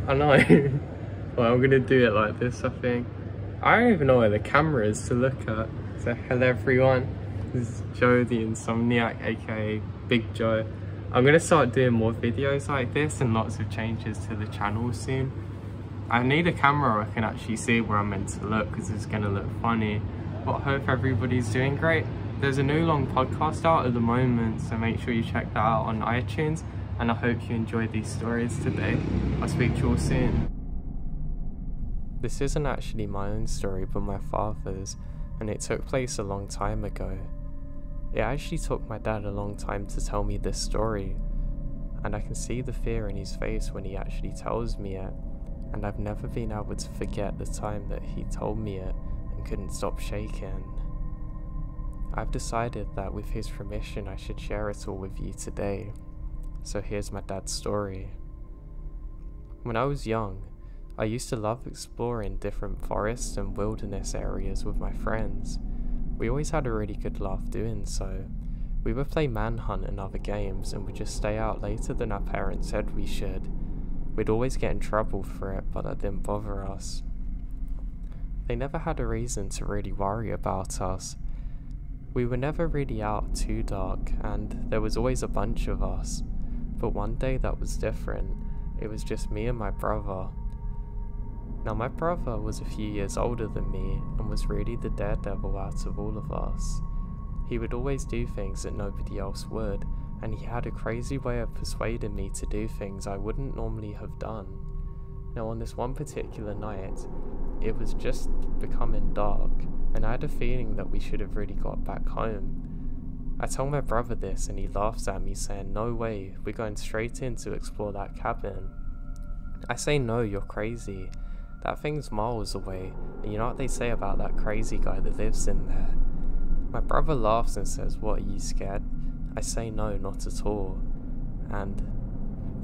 I know. Well, I'm gonna do it like this, I think. I don't even know where the camera is to look at. So hello everyone, this is Joe the Insomniac, aka Big Joe. I'm gonna start doing more videos like this and lots of changes to the channel soon. I need a camera where I can actually see where I'm meant to look because it's gonna look funny. But I hope everybody's doing great. There's a new long podcast out at the moment, so make sure you check that out on iTunes. And I hope you enjoyed these stories today. I'll speak to you all soon. This isn't actually my own story, but my father's, and it took place a long time ago. It actually took my dad a long time to tell me this story, and I can see the fear in his face when he actually tells me it, and I've never been able to forget the time that he told me it and couldn't stop shaking. I've decided that with his permission I should share it all with you today, so here's my dad's story. When I was young, I used to love exploring different forests and wilderness areas with my friends. We always had a really good laugh doing so. We would play manhunt and other games and would just stay out later than our parents said we should. We'd always get in trouble for it, but that didn't bother us. They never had a reason to really worry about us. We were never really out too dark, and there was always a bunch of us. But one day that was different. It was just me and my brother. Now my brother was a few years older than me and was really the daredevil out of all of us. He would always do things that nobody else would, and he had a crazy way of persuading me to do things I wouldn't normally have done. Now on this one particular night, it was just becoming dark, and I had a feeling that we should have really got back home. I told my brother this and he laughs at me saying, "No way, we're going straight in to explore that cabin." I say, "No, you're crazy. That thing's miles away, and you know what they say about that crazy guy that lives in there." My brother laughs and says, "What, are you scared?" I say, "No, not at all." And,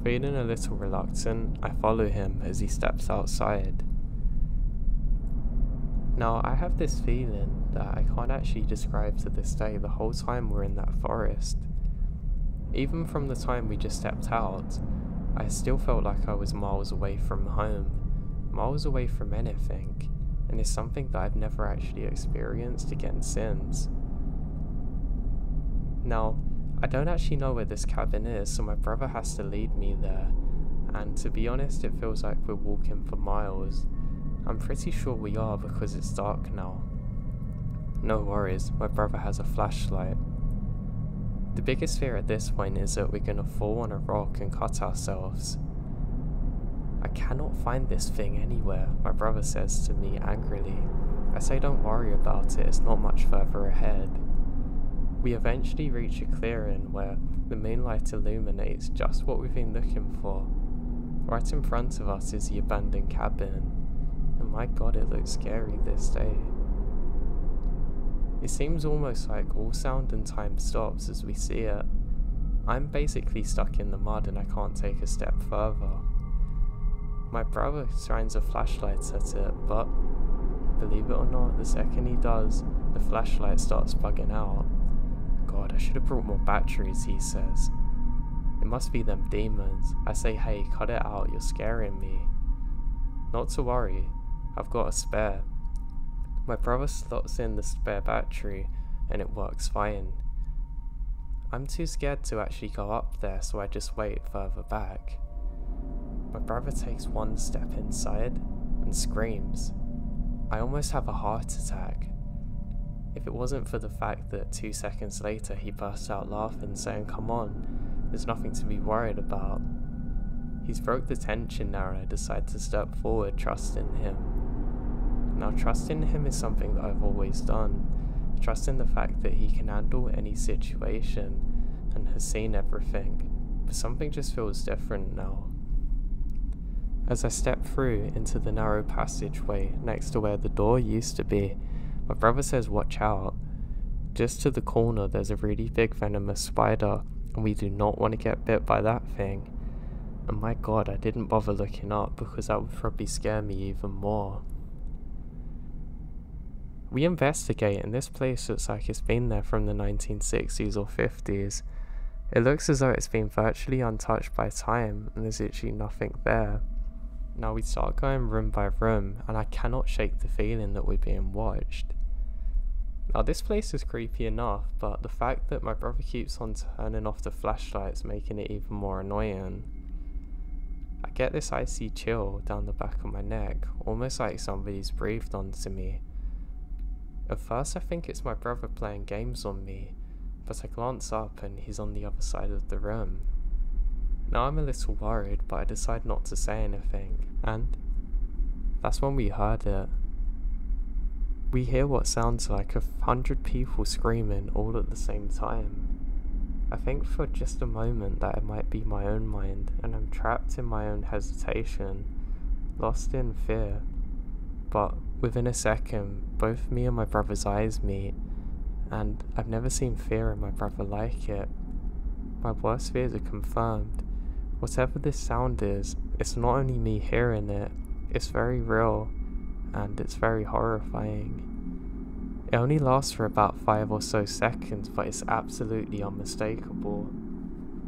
feeling a little reluctant, I follow him as he steps outside. Now, I have this feeling that I can't actually describe to this day the whole time we're in that forest. Even from the time we just stepped out, I still felt like I was miles away from home. Miles away from anything, and it's something that I've never actually experienced again since. Now, I don't actually know where this cabin is, so my brother has to lead me there, and to be honest, it feels like we're walking for miles. I'm pretty sure we are because it's dark now. No worries, my brother has a flashlight. The biggest fear at this point is that we're gonna fall on a rock and cut ourselves. "I cannot find this thing anywhere," my brother says to me angrily. I say, "Don't worry about it, it's not much further ahead." We eventually reach a clearing where the moonlight illuminates just what we've been looking for. Right in front of us is the abandoned cabin, and my god, it looks scary this day. It seems almost like all sound and time stops as we see it. I'm basically stuck in the mud and I can't take a step further. My brother shines a flashlight at it, but believe it or not, the second he does, the flashlight starts bugging out. "God, I should have brought more batteries," he says. "It must be them demons." I say, "Hey, cut it out, you're scaring me." "Not to worry, I've got a spare." My brother slots in the spare battery and it works fine. I'm too scared to actually go up there, so I just wait further back. My brother takes one step inside and screams. I almost have a heart attack. If it wasn't for the fact that 2 seconds later he bursts out laughing, saying, "Come on, there's nothing to be worried about." He's broke the tension now and I decide to step forward, trusting him. Now, trusting him is something that I've always done. Trusting the fact that he can handle any situation and has seen everything. But something just feels different now. As I step through into the narrow passageway next to where the door used to be, my brother says, "Watch out." Just to the corner there's a really big venomous spider, and we do not want to get bit by that thing. And my god, I didn't bother looking up because that would probably scare me even more. We investigate and this place looks like it's been there from the 1960s or 50s. It looks as though it's been virtually untouched by time and there's literally nothing there. Now we start going room by room, and I cannot shake the feeling that we're being watched. Now this place is creepy enough, but the fact that my brother keeps on turning off the flashlights making it even more annoying. I get this icy chill down the back of my neck, almost like somebody's breathed onto me. At first I think it's my brother playing games on me, but I glance up and he's on the other side of the room. Now I'm a little worried, but I decide not to say anything, and that's when we heard it. We hear what sounds like 100 people screaming all at the same time. I think for just a moment that it might be my own mind, and I'm trapped in my own hesitation, lost in fear. But within a second, both me and my brother's eyes meet, and I've never seen fear in my brother like it. My worst fears are confirmed. Whatever this sound is, it's not only me hearing it, it's very real, and it's very horrifying. It only lasts for about 5 or so seconds, but it's absolutely unmistakable.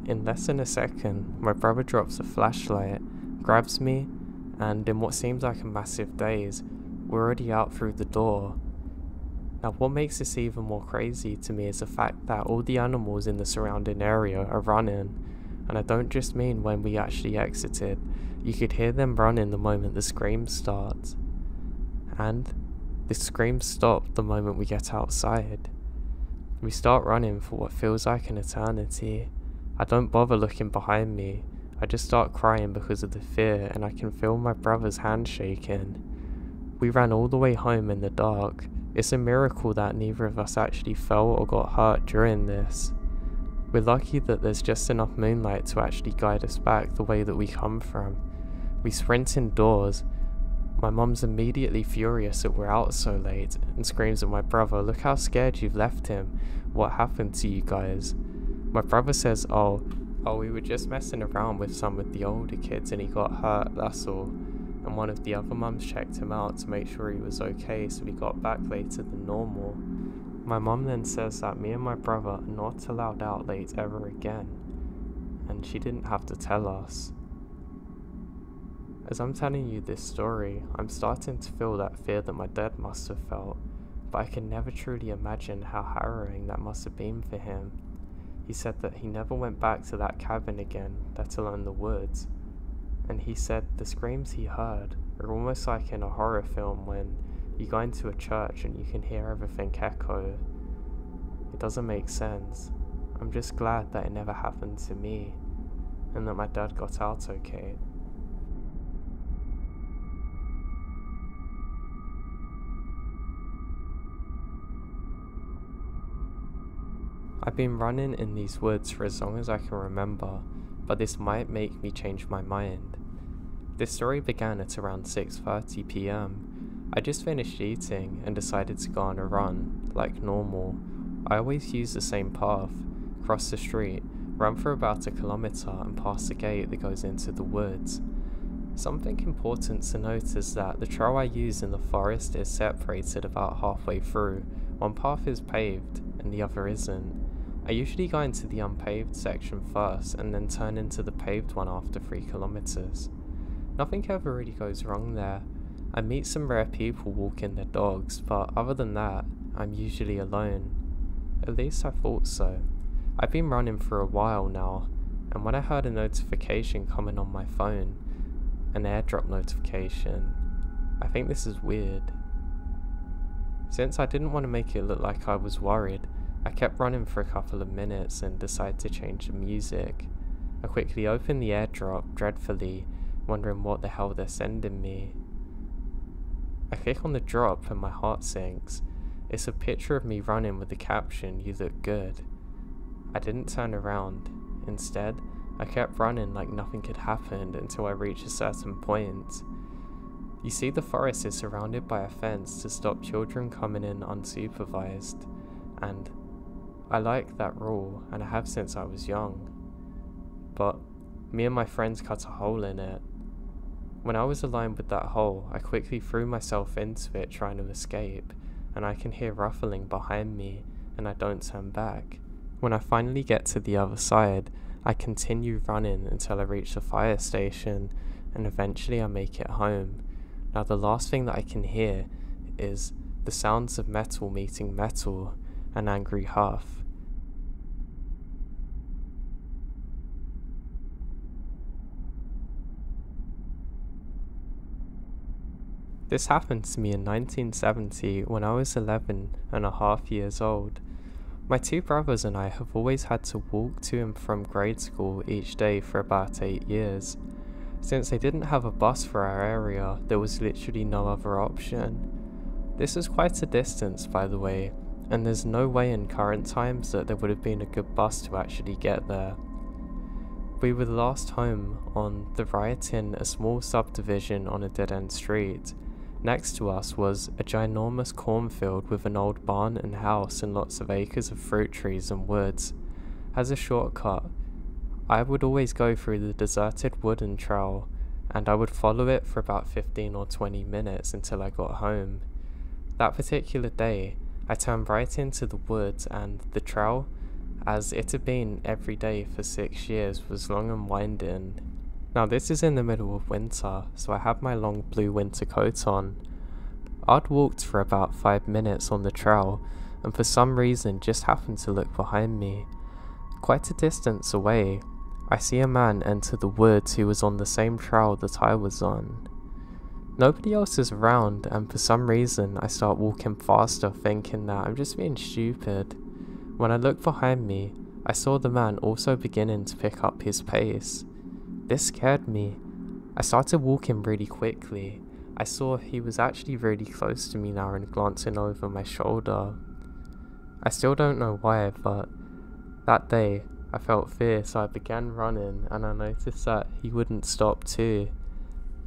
In less than a second, my brother drops a flashlight, grabs me, and in what seems like a massive daze, we're already out through the door. Now what makes this even more crazy to me is the fact that all the animals in the surrounding area are running, and I don't just mean when we actually exited. You could hear them running the moment the scream starts. And the screams stop the moment we get outside. We start running for what feels like an eternity. I don't bother looking behind me. I just start crying because of the fear, and I can feel my brother's hand shaking. We ran all the way home in the dark. It's a miracle that neither of us actually fell or got hurt during this. We're lucky that there's just enough moonlight to actually guide us back the way that we come from. We sprint indoors. My mum's immediately furious that we're out so late and screams at my brother, "Look how scared you've left him. What happened to you guys?" My brother says, oh, we were just messing around with some of the older kids and he got hurt, that's all. And one of the other mums checked him out to make sure he was okay, so we got back later than normal. My mum then says that me and my brother are not allowed out late ever again, and she didn't have to tell us. As I'm telling you this story, I'm starting to feel that fear that my dad must have felt, but I can never truly imagine how harrowing that must have been for him. He said that he never went back to that cabin again, let alone the woods, and he said the screams he heard are almost like in a horror film when you go into a church and you can hear everything echo. It doesn't make sense. I'm just glad that it never happened to me, and that my dad got out okay. I've been running in these woods for as long as I can remember, but this might make me change my mind. This story began at around 6:30 PM. I just finished eating and decided to go on a run, like normal. I always use the same path, cross the street, run for about 1 kilometer and pass the gate that goes into the woods. Something important to note is that the trail I use in the forest is separated about halfway through. One path is paved and the other isn't. I usually go into the unpaved section first and then turn into the paved one after 3 kilometers. Nothing ever really goes wrong there. I meet some rare people walking their dogs, but other than that, I'm usually alone. At least I thought so. I've been running for a while now, and when I heard a notification coming on my phone, an airdrop notification, I think this is weird. Since I didn't want to make it look like I was worried, I kept running for a couple of minutes and decided to change the music. I quickly opened the airdrop dreadfully, wondering what the hell they're sending me. I click on the drop and my heart sinks. It's a picture of me running with the caption, "You look good." I didn't turn around. Instead, I kept running like nothing had happened until I reached a certain point. You see, the forest is surrounded by a fence to stop children coming in unsupervised, and I like that rule, and I have since I was young. But me and my friends cut a hole in it. When I was alone with that hole, I quickly threw myself into it trying to escape, and I can hear ruffling behind me, and I don't turn back. When I finally get to the other side, I continue running until I reach the fire station, and eventually I make it home. Now the last thing that I can hear is the sounds of metal meeting metal, an angry huff. This happened to me in 1970 when I was 11.5 years old. My two brothers and I have always had to walk to and from grade school each day for about 8 years. Since they didn't have a bus for our area, there was literally no other option. This is quite a distance, by the way, and there's no way in current times that there would have been a good bus to actually get there. We were last home on the right in a small subdivision on a dead-end street. Next to us was a ginormous cornfield with an old barn and house and lots of acres of fruit trees and woods. As a shortcut, I would always go through the deserted wooden trail, and I would follow it for about 15 or 20 minutes until I got home. That particular day, I turned right into the woods, and the trail, as it had been every day for 6 years, was long and winding. Now this is in the middle of winter, so I had my long blue winter coat on. I'd walked for about 5 minutes on the trail, and for some reason just happened to look behind me. Quite a distance away, I see a man enter the woods who was on the same trail that I was on. Nobody else is around, and for some reason I start walking faster, thinking that I'm just being stupid. When I look behind me, I saw the man also beginning to pick up his pace. This scared me. I started walking really quickly. I saw he was actually really close to me now and glancing over my shoulder. I still don't know why, but that day I felt fear, so I began running, and I noticed that he wouldn't stop too.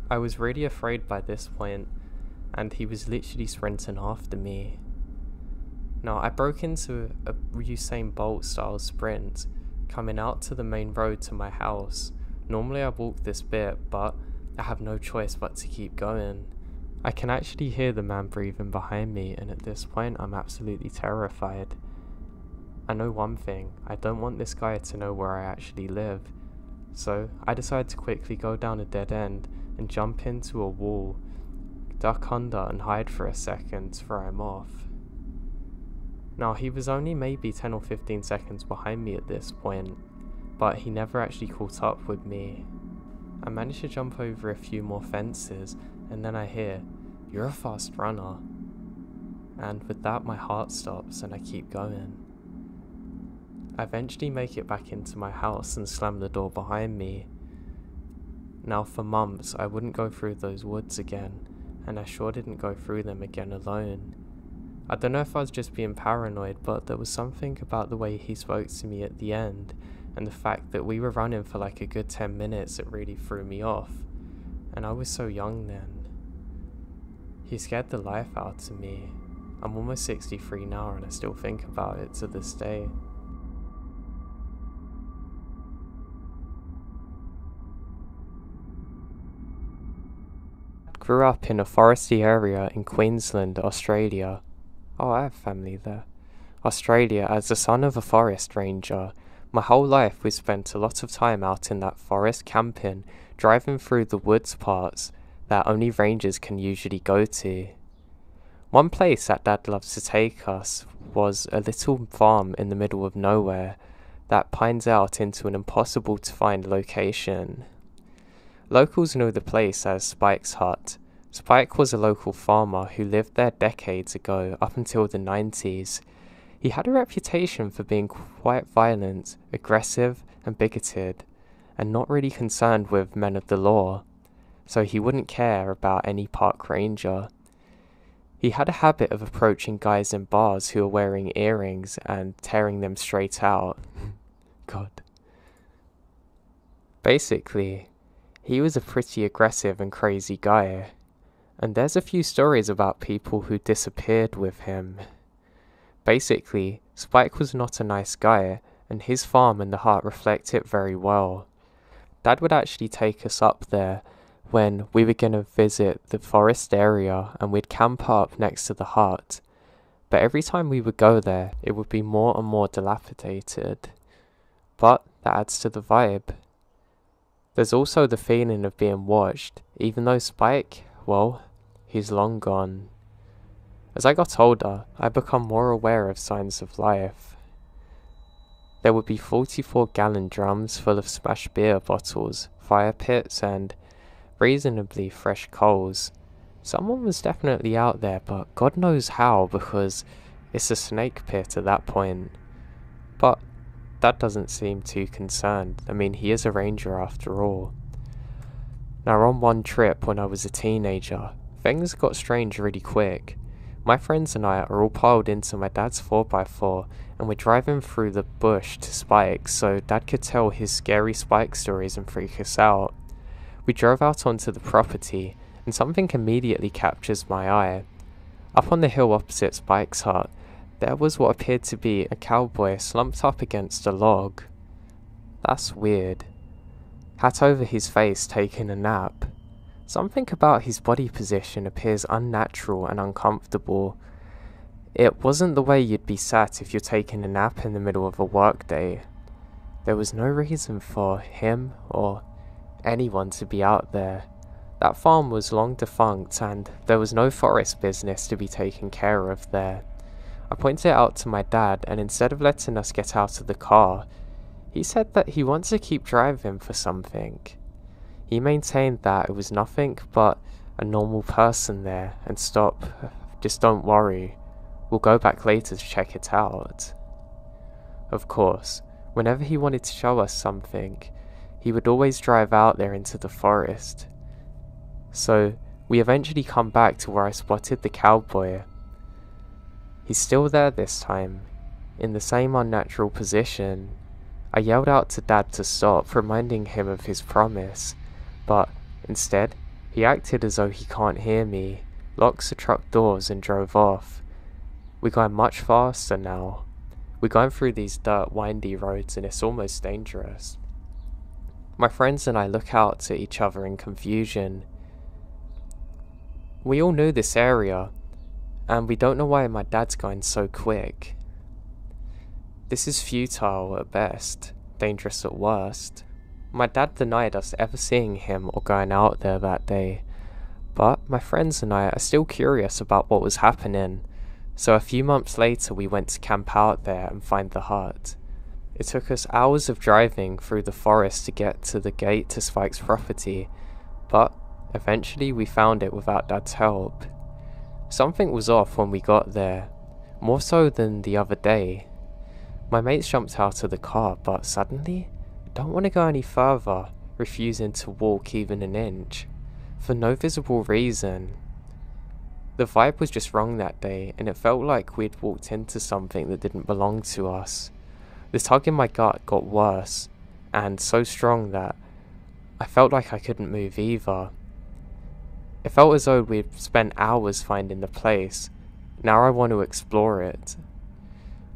I was really afraid by this point, and he was literally sprinting after me. Now I broke into a Usain Bolt style sprint, coming out to the main road to my house. Normally I walk this bit, but I have no choice but to keep going. I can actually hear the man breathing behind me, and at this point I'm absolutely terrified. I know one thing, I don't want this guy to know where I actually live. So I decide to quickly go down a dead end and jump into a wall, duck under and hide for a second before I'm off. Now he was only maybe 10 or 15 seconds behind me at this point, but he never actually caught up with me. I managed to jump over a few more fences, and then I hear, "You're a fast runner." And with that my heart stops and I keep going. I eventually make it back into my house and slam the door behind me. Now for months I wouldn't go through those woods again, and I sure didn't go through them again alone. I don't know if I was just being paranoid, but there was something about the way he spoke to me at the end, and the fact that we were running for like a good 10 minutes that really threw me off, and I was so young then. He scared the life out of me. I'm almost 63 now and I still think about it to this day. I grew up in a foresty area in Queensland, Australia. Oh, I have family there. Australia, as the son of a forest ranger. My whole life we spent a lot of time out in that forest camping, driving through the woods parts that only rangers can usually go to. One place that Dad loves to take us was a little farm in the middle of nowhere that pines out into an impossible to find location. Locals know the place as Spike's hut. Spike was a local farmer who lived there decades ago, up until the 90s. He had a reputation for being quite violent, aggressive and bigoted, and not really concerned with men of the law, so he wouldn't care about any park ranger. He had a habit of approaching guys in bars who were wearing earrings and tearing them straight out. God. Basically, he was a pretty aggressive and crazy guy, and there's a few stories about people who disappeared with him. Basically, Spike was not a nice guy, and his farm and the hut reflect it very well. Dad would actually take us up there when we were going to visit the forest area, and we'd camp up next to the hut. But every time we would go there, it would be more and more dilapidated. But that adds to the vibe. There's also the feeling of being watched, even though Spike, well, he's long gone. As I got older, I become more aware of signs of life. There would be 44-gallon drums full of smashed beer bottles, fire pits, and reasonably fresh coals. Someone was definitely out there, but God knows how, because it's a snake pit at that point. But Dad doesn't seem too concerned. I mean, he is a ranger after all. Now, on one trip when I was a teenager, things got strange really quick. My friends and I are all piled into my dad's 4x4, and we're driving through the bush to Spike so Dad could tell his scary Spike stories and freak us out. We drove out onto the property, and something immediately captures my eye. Up on the hill opposite Spike's hut, there was what appeared to be a cowboy slumped up against a log. That's weird. Hat over his face, taking a nap. Something about his body position appears unnatural and uncomfortable. It wasn't the way you'd be sat if you're taking a nap in the middle of a workday. There was no reason for him or anyone to be out there. That farm was long defunct and there was no forest business to be taken care of there. I pointed it out to my dad, and instead of letting us get out of the car, he said that he wants to keep driving for something. He maintained that it was nothing but a normal person there, and stop, just don't worry, we'll go back later to check it out. Of course, whenever he wanted to show us something, he would always drive out there into the forest. So, we eventually come back to where I spotted the cowboy. He's still there this time, in the same unnatural position. I yelled out to Dad to stop, reminding him of his promise, but instead, he acted as though he can't hear me, locked the truck doors and drove off. We're going much faster now. We're going through these dirt, windy roads and it's almost dangerous. My friends and I look out at each other in confusion. We all knew this area, and we don't know why my dad's going so quick. This is futile at best, dangerous at worst. My dad denied us ever seeing him or going out there that day, but my friends and I are still curious about what was happening, so a few months later we went to camp out there and find the hut. It took us hours of driving through the forest to get to the gate to Spike's property, but eventually we found it without Dad's help. Something was off when we got there, more so than the other day. My mates jumped out of the car, but suddenly, I don't want to go any further, refusing to walk even an inch, for no visible reason. The vibe was just wrong that day, and it felt like we'd walked into something that didn't belong to us. The tug in my gut got worse, and so strong that I felt like I couldn't move either. It felt as though we'd spent hours finding the place. Now I want to explore it.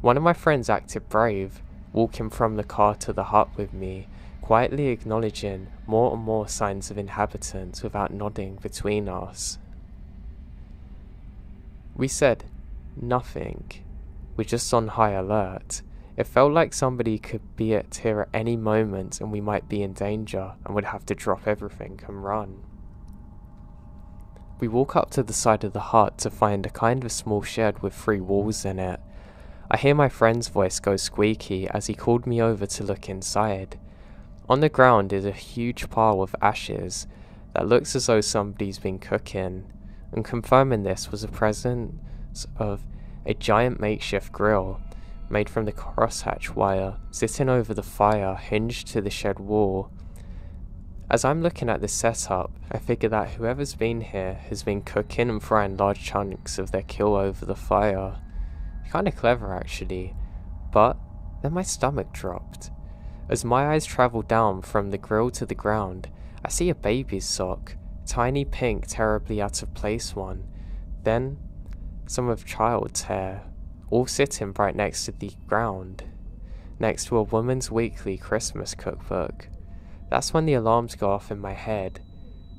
One of my friends acted brave, walking from the car to the hut with me, quietly acknowledging more and more signs of inhabitants without nodding between us. We said nothing. We're just on high alert. It felt like somebody could be here at any moment and we might be in danger and would have to drop everything and run. We walk up to the side of the hut to find a kind of small shed with 3 walls in it. I hear my friend's voice go squeaky as he called me over to look inside. On the ground is a huge pile of ashes that looks as though somebody's been cooking, and confirming this was the presence of a giant makeshift grill made from the crosshatch wire sitting over the fire hinged to the shed wall. As I'm looking at this setup, I figure that whoever's been here has been cooking and frying large chunks of their kill over the fire. Kinda clever actually, but then my stomach dropped. As my eyes travel down from the grill to the ground, I see a baby's sock, tiny pink terribly out of place one, then some of child's hair, all sitting right next to the ground, next to a woman's weekly Christmas cookbook. That's when the alarms go off in my head.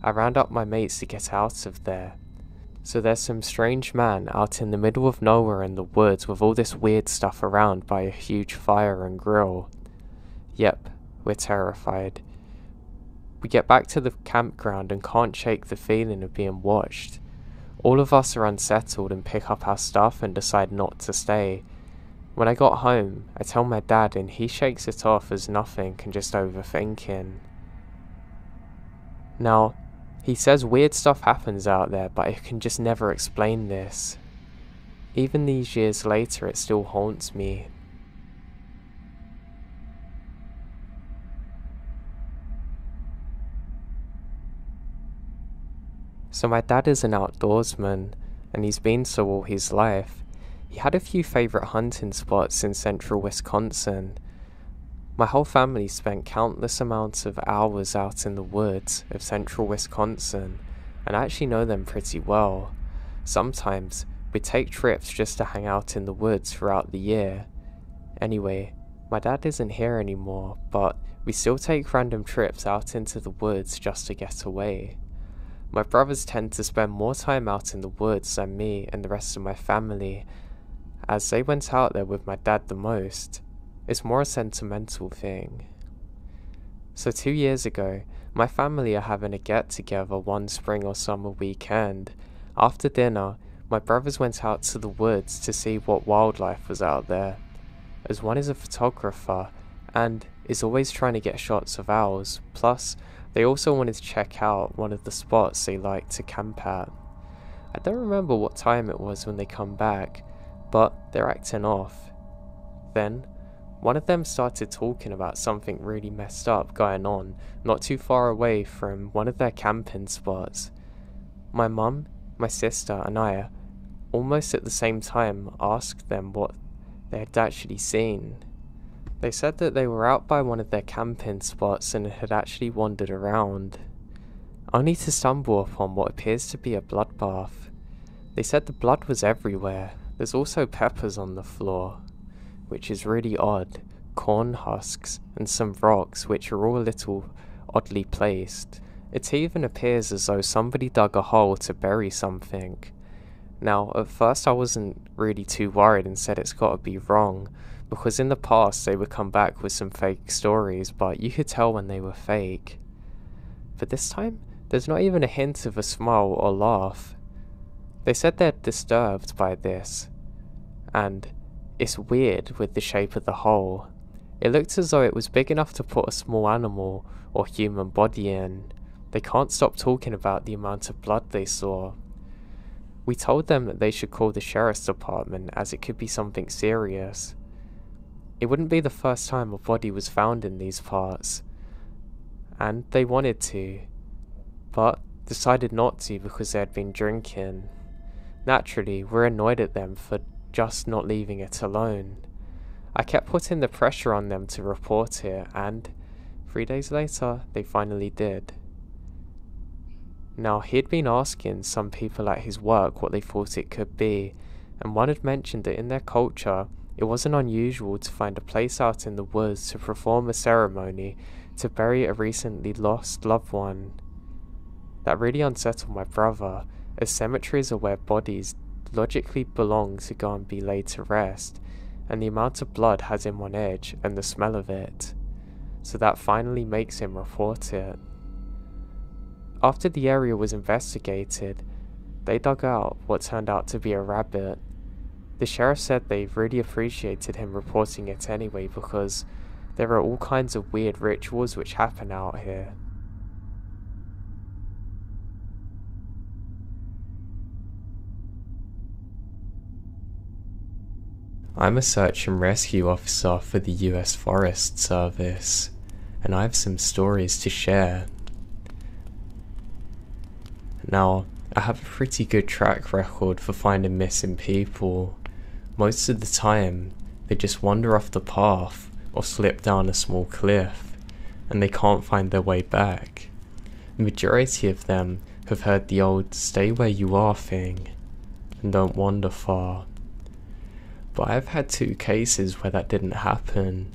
I round up my mates to get out of there. So there's some strange man out in the middle of nowhere in the woods with all this weird stuff around by a huge fire and grill. Yep, we're terrified. We get back to the campground and can't shake the feeling of being watched. All of us are unsettled and pick up our stuff and decide not to stay. When I got home, I tell my dad and he shakes it off as nothing and just overthinking. Now, he says weird stuff happens out there, but I can just never explain this. Even these years later, it still haunts me. So my dad is an outdoorsman, and he's been so all his life. He had a few favourite hunting spots in central Wisconsin. My whole family spent countless amounts of hours out in the woods of central Wisconsin, and I actually know them pretty well. Sometimes we take trips just to hang out in the woods throughout the year. Anyway, my dad isn't here anymore, but we still take random trips out into the woods just to get away. My brothers tend to spend more time out in the woods than me and the rest of my family, as they went out there with my dad the most. It's more a sentimental thing. So 2 years ago, my family are having a get-together one spring or summer weekend. After dinner, my brothers went out to the woods to see what wildlife was out there, as one is a photographer and is always trying to get shots of owls, plus they also wanted to check out one of the spots they like to camp at. I don't remember what time it was when they come back, but they're acting off. Then, one of them started talking about something really messed up going on not too far away from one of their camping spots. My mum, my sister and I, almost at the same time, asked them what they had actually seen. They said that they were out by one of their camping spots and had actually wandered around, only to stumble upon what appears to be a bloodbath. They said the blood was everywhere. There's also peppers on the floor, which is really odd, corn husks, and some rocks which are all a little oddly placed. It even appears as though somebody dug a hole to bury something. Now, at first I wasn't really too worried and said it's gotta be wrong, because in the past they would come back with some fake stories, but you could tell when they were fake. But this time, there's not even a hint of a smile or laugh. They said they're disturbed by this, and it's weird with the shape of the hole. It looked as though it was big enough to put a small animal or human body in. They can't stop talking about the amount of blood they saw. We told them that they should call the sheriff's department as it could be something serious. It wouldn't be the first time a body was found in these parts, and they wanted to, but decided not to because they had been drinking. Naturally, we're annoyed at them for just not leaving it alone. I kept putting the pressure on them to report it, and 3 days later, they finally did. Now, he had been asking some people at his work what they thought it could be, and one had mentioned that in their culture, it wasn't unusual to find a place out in the woods to perform a ceremony to bury a recently lost loved one. That really unsettled my brother, as cemeteries are where bodies logically belong to go and be laid to rest, and the amount of blood has him on edge and the smell of it. So that finally makes him report it. After the area was investigated, they dug out what turned out to be a rabbit. The sheriff said they really appreciated him reporting it anyway because there are all kinds of weird rituals which happen out here. I'm a search and rescue officer for the US Forest Service, and I have some stories to share. Now, I have a pretty good track record for finding missing people. Most of the time, they just wander off the path or slip down a small cliff, and they can't find their way back. The majority of them have heard the old "stay where you are" thing, and don't wander far. But I've had 2 cases where that didn't happen.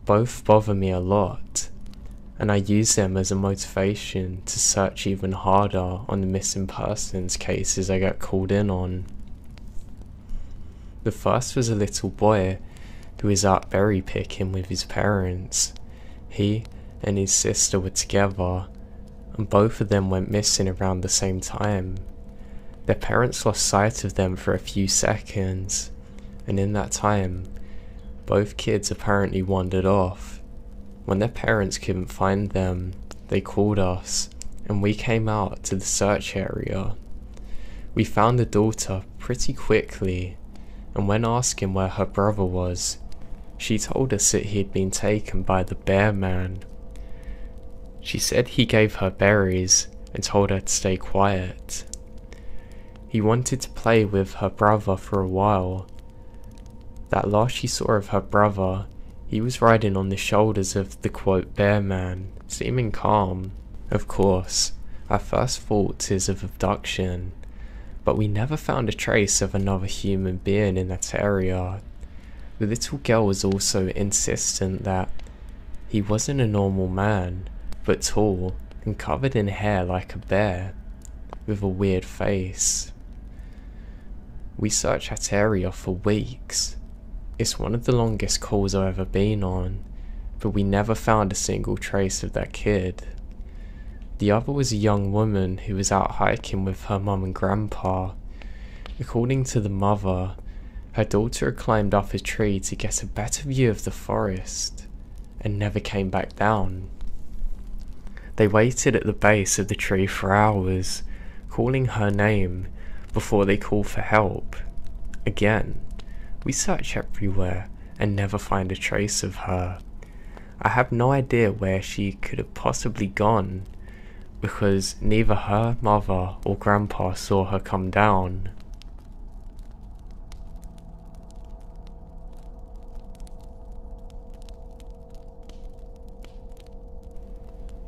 Both bother me a lot, and I use them as a motivation to search even harder on the missing persons cases I get called in on. The first was a little boy who was out berry picking with his parents. He and his sister were together, and both of them went missing around the same time. Their parents lost sight of them for a few seconds, and in that time, both kids apparently wandered off. When their parents couldn't find them, they called us, and we came out to the search area. We found the daughter pretty quickly, and when asking where her brother was, she told us that he had been taken by the bear man. She said he gave her berries and told her to stay quiet. He wanted to play with her brother for a while. That last she saw of her brother, he was riding on the shoulders of the quote bear man, seeming calm. Of course, our first thought is of abduction, but we never found a trace of another human being in that area. The little girl was also insistent that he wasn't a normal man, but tall and covered in hair like a bear, with a weird face. We searched that area for weeks. It's one of the longest calls I've ever been on, but we never found a single trace of that kid. The other was a young woman who was out hiking with her mum and grandpa. According to the mother, her daughter had climbed up a tree to get a better view of the forest, and never came back down. They waited at the base of the tree for hours, calling her name before they called for help. Again, we search everywhere and never find a trace of her. I have no idea where she could have possibly gone, because neither her mother or grandpa saw her come down.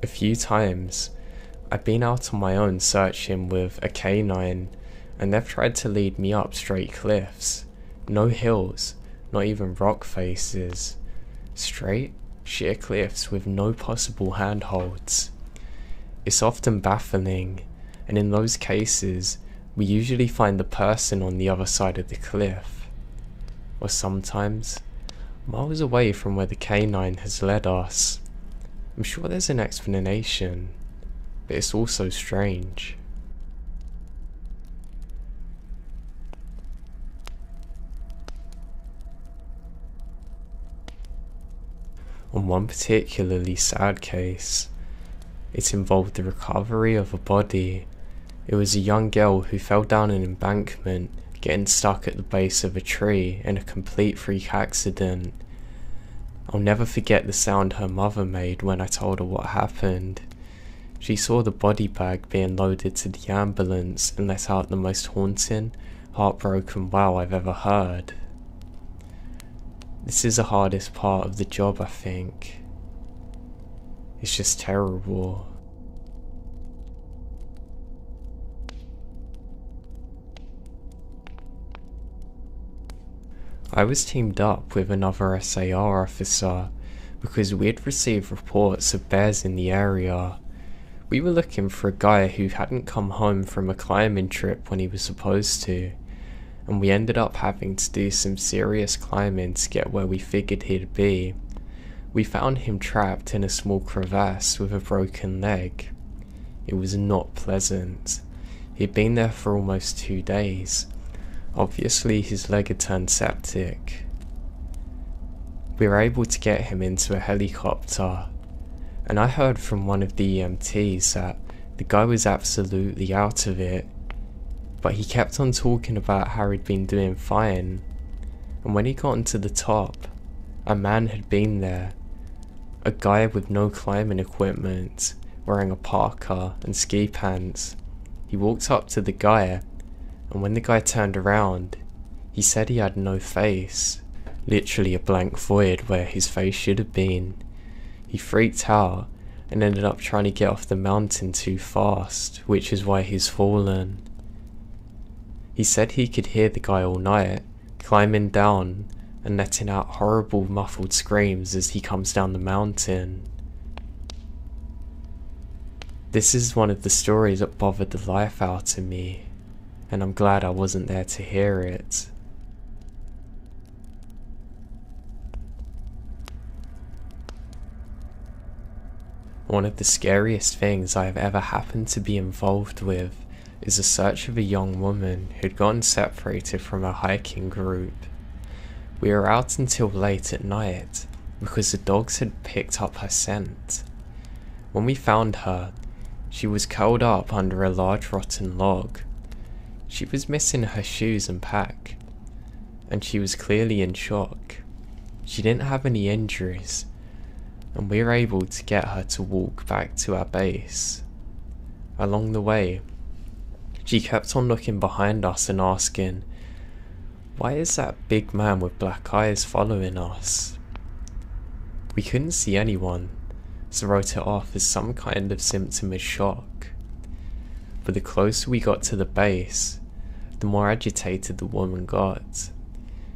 A few times, I've been out on my own searching with a canine, and they've tried to lead me up straight cliffs. No hills, not even rock faces. Straight, sheer cliffs with no possible handholds. It's often baffling, and in those cases, we usually find the person on the other side of the cliff. Or sometimes, miles away from where the canine has led us. I'm sure there's an explanation, but it's also strange. On one particularly sad case, it involved the recovery of a body. It was a young girl who fell down an embankment, getting stuck at the base of a tree in a complete freak accident. I'll never forget the sound her mother made when I told her what happened. She saw the body bag being loaded to the ambulance and let out the most haunting, heartbroken wow I've ever heard. This is the hardest part of the job, I think. It's just terrible. I was teamed up with another SAR officer because we had received reports of bears in the area. We were looking for a guy who hadn't come home from a climbing trip when he was supposed to, and we ended up having to do some serious climbing to get where we figured he'd be. We found him trapped in a small crevasse with a broken leg. It was not pleasant. He'd been there for almost 2 days. Obviously his leg had turned septic. We were able to get him into a helicopter, and I heard from one of the EMTs that the guy was absolutely out of it, but he kept on talking about how he'd been doing fine, and when he got into the top, a man had been there, a guy with no climbing equipment, wearing a parka and ski pants. He walked up to the guy, and when the guy turned around, he said he had no face, literally a blank void where his face should have been. He freaked out and ended up trying to get off the mountain too fast, which is why he's fallen. He said he could hear the guy all night, climbing down and letting out horrible muffled screams as he comes down the mountain. This is one of the stories that bothered the life out of me, and I'm glad I wasn't there to hear it. One of the scariest things I have ever happened to be involved with is the search of a young woman who'd gotten separated from her hiking group. We were out until late at night because the dogs had picked up her scent. When we found her, she was curled up under a large rotten log. She was missing her shoes and pack, and she was clearly in shock. She didn't have any injuries, and we were able to get her to walk back to our base. Along the way, she kept on looking behind us and asking, "Why is that big man with black eyes following us?" We couldn't see anyone, so wrote it off as some kind of symptom of shock. But the closer we got to the base, the more agitated the woman got.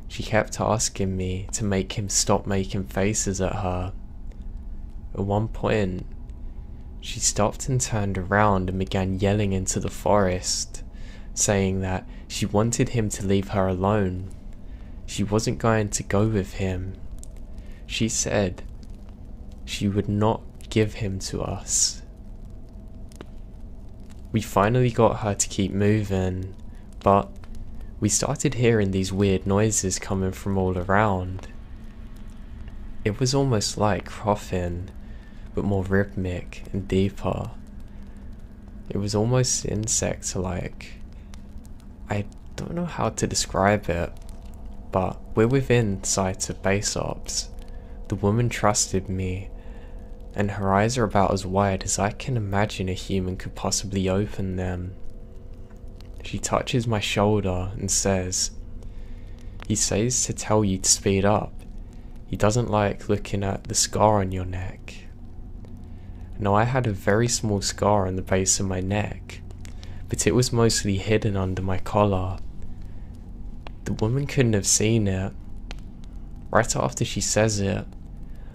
She kept asking me to make him stop making faces at her. At one point, she stopped and turned around and began yelling into the forest, saying that she wanted him to leave her alone. She wasn't going to go with him. She said she would not give him to us. We finally got her to keep moving, but we started hearing these weird noises coming from all around. It was almost like coughing, but more rhythmic and deeper. It was almost insect-like. I don't know how to describe it, but we're within sight of base ops. The woman trusted me, and her eyes are about as wide as I can imagine a human could possibly open them. She touches my shoulder and says, "He says to tell you to speed up. He doesn't like looking at the scar on your neck." Now, I had a very small scar on the base of my neck, but it was mostly hidden under my collar. The woman couldn't have seen it. Right after she says it,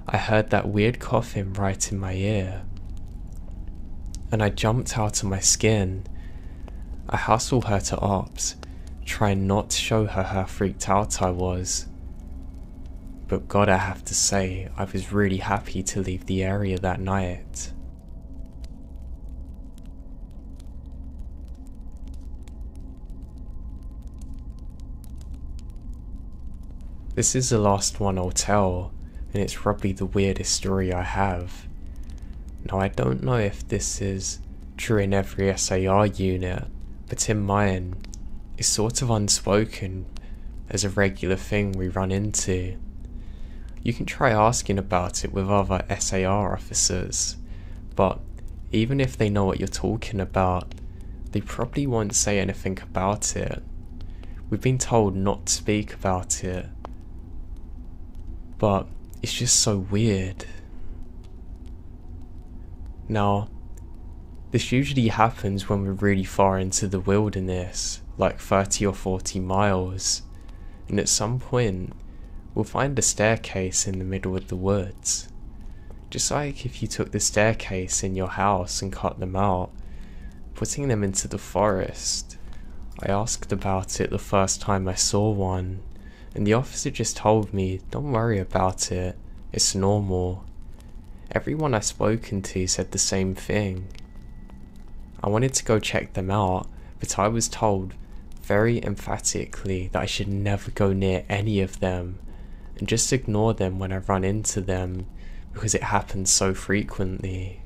I heard that weird coughing right in my ear, and I jumped out of my skin. I hustled her to ops, trying not to show her how freaked out I was. But God, I have to say, I was really happy to leave the area that night. This is the last one I'll tell, and it's probably the weirdest story I have. Now, I don't know if this is true in every SAR unit, but in mine, it's sort of unspoken as a regular thing we run into. You can try asking about it with other SAR officers, but even if they know what you're talking about, they probably won't say anything about it. We've been told not to speak about it, but it's just so weird. Now, this usually happens when we're really far into the wilderness, like 30 or 40 miles, and at some point, we'll find a staircase in the middle of the woods. Just like if you took the staircase in your house and cut them out, putting them into the forest. I asked about it the first time I saw one, and the officer just told me, "Don't worry about it, it's normal." Everyone I've spoken to said the same thing. I wanted to go check them out, but I was told very emphatically that I should never go near any of them, and just ignore them when I run into them, because it happens so frequently.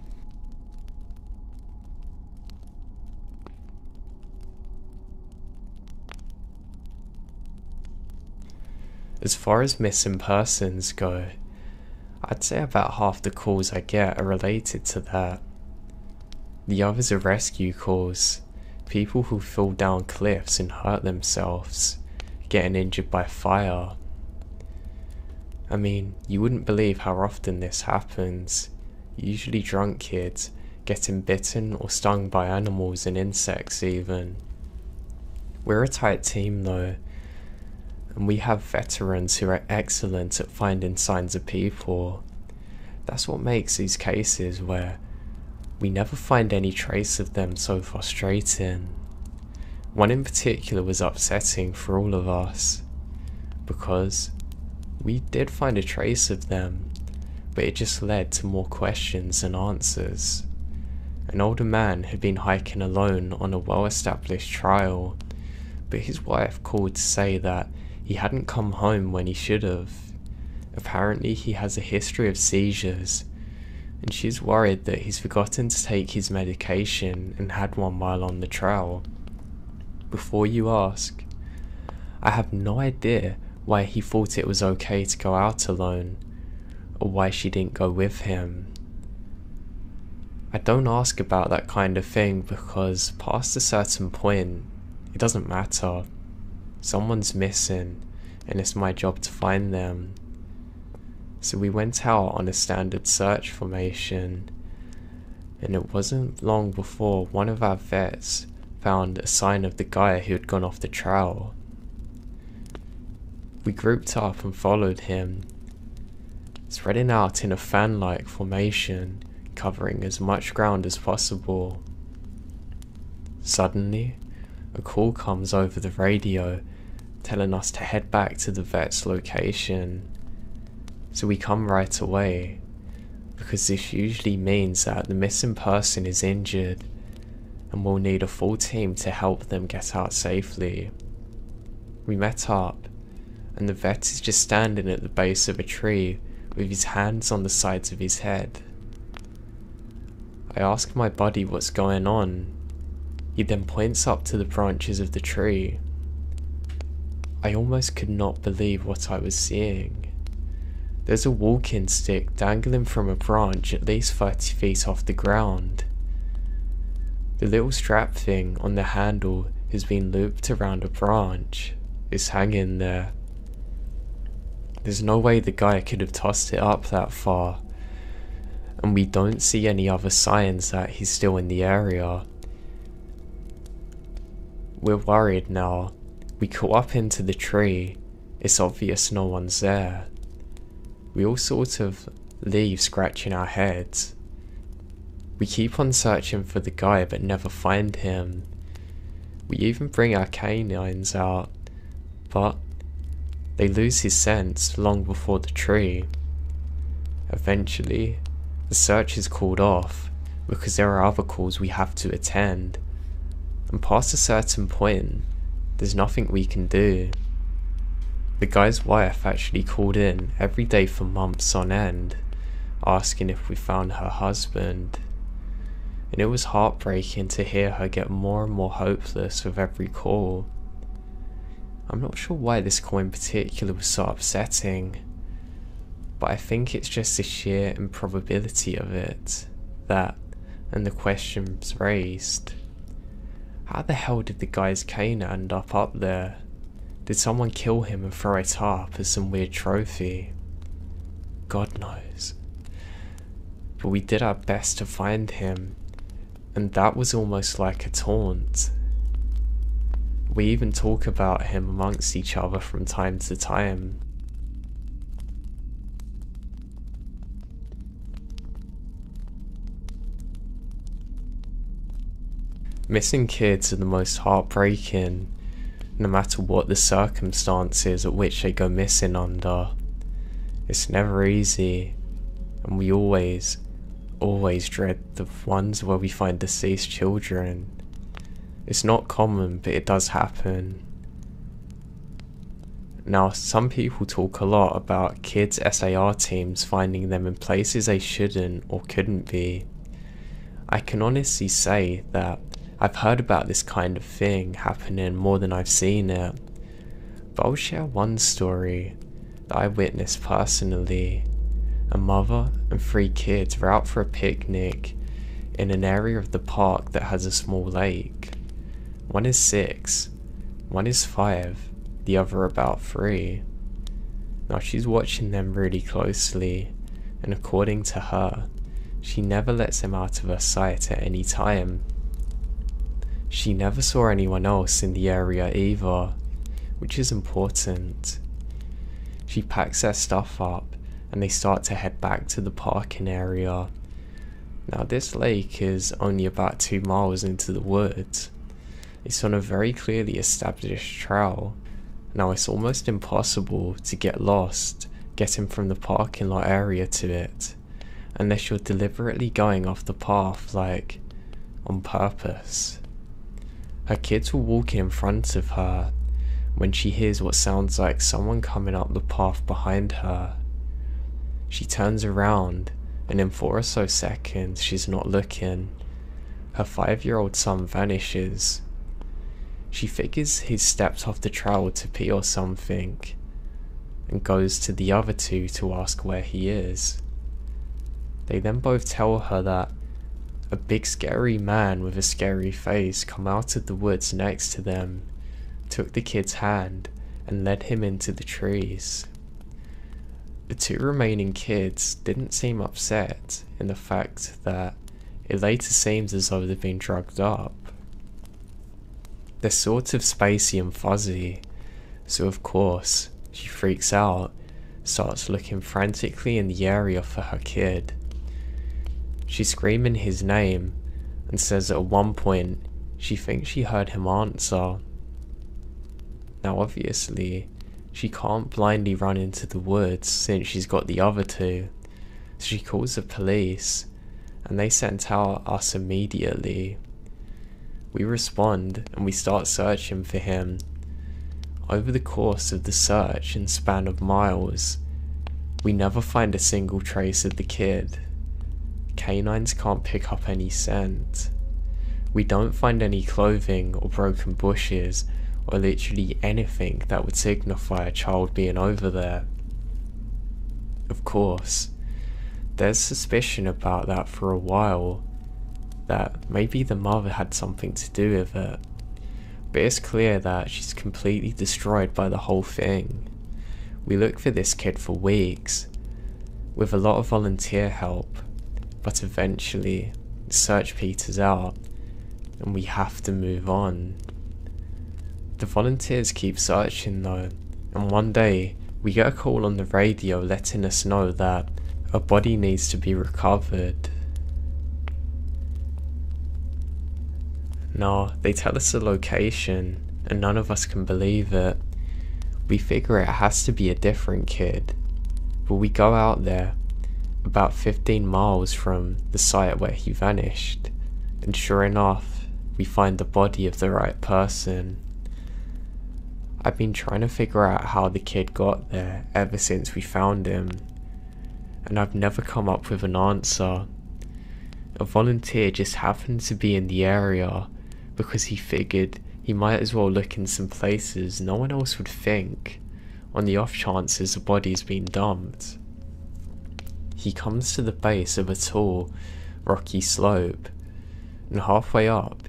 As far as missing persons go, I'd say about half the calls I get are related to that. The others are rescue calls, people who fall down cliffs and hurt themselves, getting injured by fire. I mean, you wouldn't believe how often this happens. Usually drunk kids getting bitten or stung by animals and insects even. We're a tight team though, and we have veterans who are excellent at finding signs of people. That's what makes these cases where we never find any trace of them so frustrating. One in particular was upsetting for all of us, because we did find a trace of them, but it just led to more questions than answers. An older man had been hiking alone on a well-established trail, but his wife called to say that he hadn't come home when he should have. Apparently he has a history of seizures, and she's worried that he's forgotten to take his medication and had one while on the trail. Before you ask, I have no idea why he thought it was okay to go out alone, or why she didn't go with him. I don't ask about that kind of thing because past a certain point, it doesn't matter. Someone's missing, and it's my job to find them. So we went out on a standard search formation, and it wasn't long before one of our vets found a sign of the guy who had gone off the trail. We grouped up and followed him, spreading out in a fan-like formation, covering as much ground as possible. Suddenly, a call comes over the radio telling us to head back to the vet's location. So we come right away, because this usually means that the missing person is injured and we'll need a full team to help them get out safely. We met up, and the vet is just standing at the base of a tree with his hands on the sides of his head. I ask my buddy what's going on. He then points up to the branches of the tree. I almost could not believe what I was seeing. There's a walking stick dangling from a branch at least 30 feet off the ground. The little strap thing on the handle has been looped around a branch. It's hanging there. There's no way the guy could have tossed it up that far, and we don't see any other signs that he's still in the area. We're worried now. We call up into the tree. It's obvious no one's there. We all sort of leave scratching our heads. We keep on searching for the guy but never find him. We even bring our canines out, but they lose his scent long before the tree. Eventually, the search is called off because there are other calls we have to attend, and past a certain point, there's nothing we can do. The guy's wife actually called in every day for months on end, asking if we found her husband, and it was heartbreaking to hear her get more and more hopeless with every call. I'm not sure why this call in particular was so upsetting, but I think it's just the sheer improbability of it, that, and the questions raised. How the hell did the guy's cane end up there? Did someone kill him and throw it up as some weird trophy? God knows. But we did our best to find him, and that was almost like a taunt. We even talk about him amongst each other from time to time. Missing kids are the most heartbreaking, no matter what the circumstances at which they go missing under. It's never easy, and we always dread the ones where we find deceased children. It's not common, but it does happen. Now, some people talk a lot about kids' SAR teams finding them in places they shouldn't or couldn't be. I can honestly say that I've heard about this kind of thing happening more than I've seen it, but I'll share one story that I witnessed personally. A mother and 3 kids were out for a picnic in an area of the park that has a small lake. One is 6, one is 5, the other about 3. Now she's watching them really closely, and according to her, she never lets them out of her sight at any time. She never saw anyone else in the area either, which is important. She packs their stuff up and they start to head back to the parking area. Now this lake is only about 2 miles into the woods. It's on a very clearly established trail. Now it's almost impossible to get lost getting from the parking lot area to it, unless you're deliberately going off the path, like, on purpose. Her kids were walking in front of her when she hears what sounds like someone coming up the path behind her. She turns around, and in 4 or so seconds she's not looking. Her 5-year-old son vanishes. She figures he's stepped off the trail to pee or something, and goes to the other two to ask where he is. They then both tell her that a big scary man with a scary face come out of the woods next to them, took the kid's hand, and led him into the trees. The 2 remaining kids didn't seem upset in the fact that it later seems as though they've been drugged up. They're sort of spacey and fuzzy, so of course she freaks out, starts looking frantically in the area for her kid. She's screaming his name and says at one point she thinks she heard him answer. Now obviously she can't blindly run into the woods since she's got the other 2, so she calls the police and they sent out us immediately. We respond and we start searching for him. Over the course of the search and span of miles, we never find a single trace of the kid. Canines can't pick up any scent. We don't find any clothing or broken bushes or literally anything that would signify a child being over there. Of course, there's suspicion about that for a while, that maybe the mother had something to do with it, but it's clear that she's completely destroyed by the whole thing. We look for this kid for weeks, with a lot of volunteer help, but eventually the search peters out and we have to move on. The volunteers keep searching though, and one day we get a call on the radio letting us know that a body needs to be recovered. Now, they tell us the location, and none of us can believe it. We figure it has to be a different kid, but we go out there, about 15 miles from the site where he vanished, and sure enough, we find the body of the right person. I've been trying to figure out how the kid got there ever since we found him, and I've never come up with an answer. A volunteer just happened to be in the area because he figured he might as well look in some places no one else would think, on the off chances a body's been dumped. He comes to the base of a tall, rocky slope, and halfway up,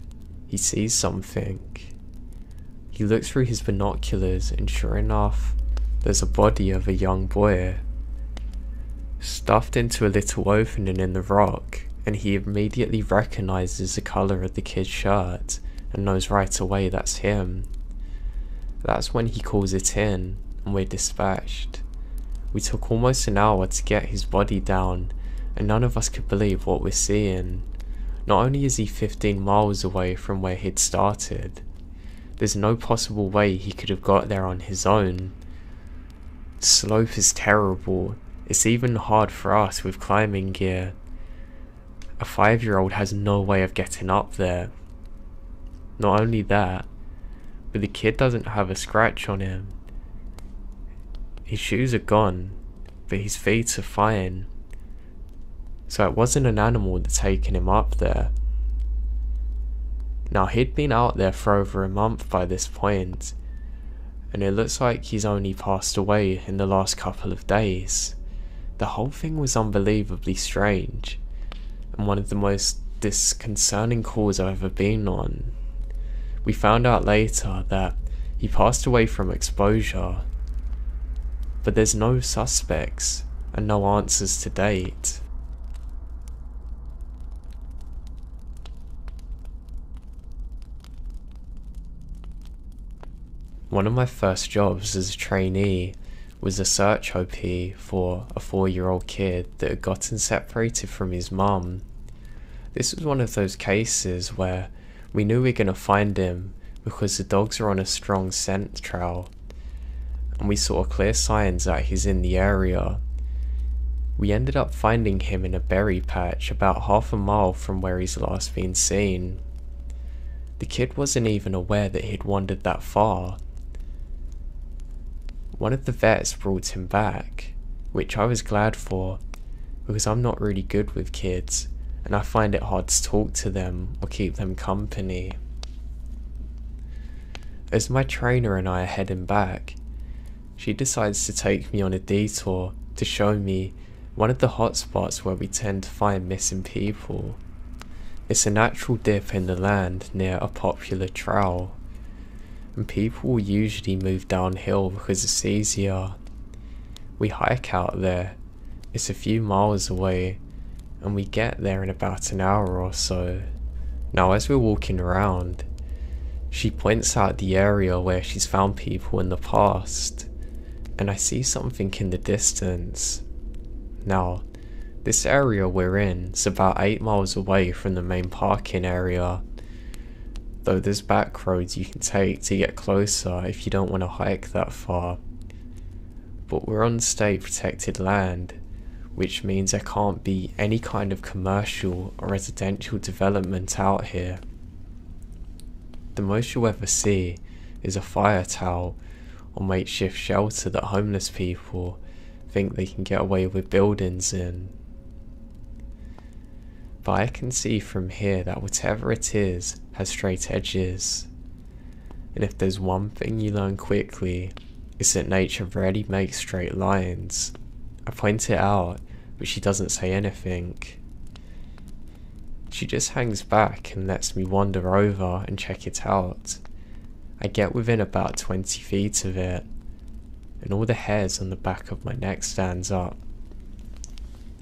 he sees something. He looks through his binoculars, and sure enough, there's a body of a young boy, stuffed into a little opening in the rock, and he immediately recognizes the color of the kid's shirt and knows right away that's him. That's when he calls it in, and we're dispatched. We took almost an hour to get his body down, and none of us could believe what we're seeing. Not only is he 15 miles away from where he'd started, there's no possible way he could have got there on his own. The slope is terrible. It's even hard for us with climbing gear. A 5-year-old has no way of getting up there. Not only that, but the kid doesn't have a scratch on him. His shoes are gone, but his feet are fine. So it wasn't an animal that's taken him up there. Now he'd been out there for over a month by this point, and it looks like he's only passed away in the last couple of days. The whole thing was unbelievably strange, and one of the most disconcerting calls I've ever been on. We found out later that he passed away from exposure, but there's no suspects and no answers to date. One of my first jobs as a trainee was a search OP for a 4-year-old kid that had gotten separated from his mum. This was one of those cases where we knew we were going to find him because the dogs are on a strong scent trail, and we saw clear signs that he's in the area. We ended up finding him in a berry patch about half a mile from where he's last been seen. The kid wasn't even aware that he'd wandered that far. One of the vets brought him back, which I was glad for, because I'm not really good with kids, and I find it hard to talk to them or keep them company. As my trainer and I are heading back, she decides to take me on a detour to show me one of the hotspots where we tend to find missing people. It's a natural dip in the land near a popular trail, and people will usually move downhill because it's easier. We hike out there, it's a few miles away, and we get there in about an hour or so. Now as we're walking around, she points out the area where she's found people in the past, and I see something in the distance. Now, this area we're in is about 8 miles away from the main parking area, though there's back roads you can take to get closer if you don't want to hike that far. But we're on state protected land, which means there can't be any kind of commercial or residential development out here. The most you'll ever see is a fire towel or makeshift shelter that homeless people think they can get away with buildings in. But I can see from here that whatever it is has straight edges, and if there's one thing you learn quickly, it's that nature rarely makes straight lines. I point it out, but she doesn't say anything. She just hangs back and lets me wander over and check it out. I get within about 20 feet of it, and all the hairs on the back of my neck stands up.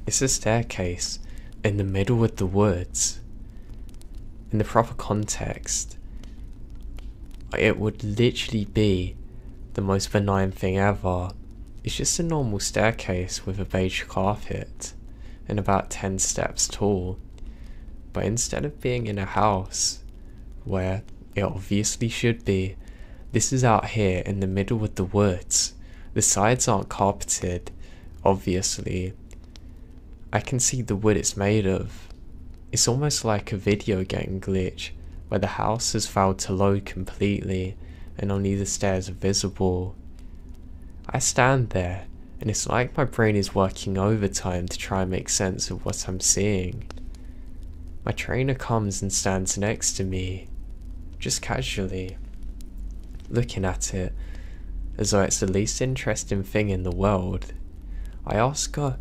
It's a staircase in the middle of the woods. In the proper context, it would literally be the most benign thing ever. It's just a normal staircase with a beige carpet and about 10 steps tall. But instead of being in a house, where it obviously should be, this is out here in the middle of the woods. The sides aren't carpeted, obviously. I can see the wood it's made of. It's almost like a video game glitch, where the house has failed to load completely and only the stairs are visible. I stand there, and it's like my brain is working overtime to try and make sense of what I'm seeing. My trainer comes and stands next to me, just casually, looking at it as though it's the least interesting thing in the world. I ask her,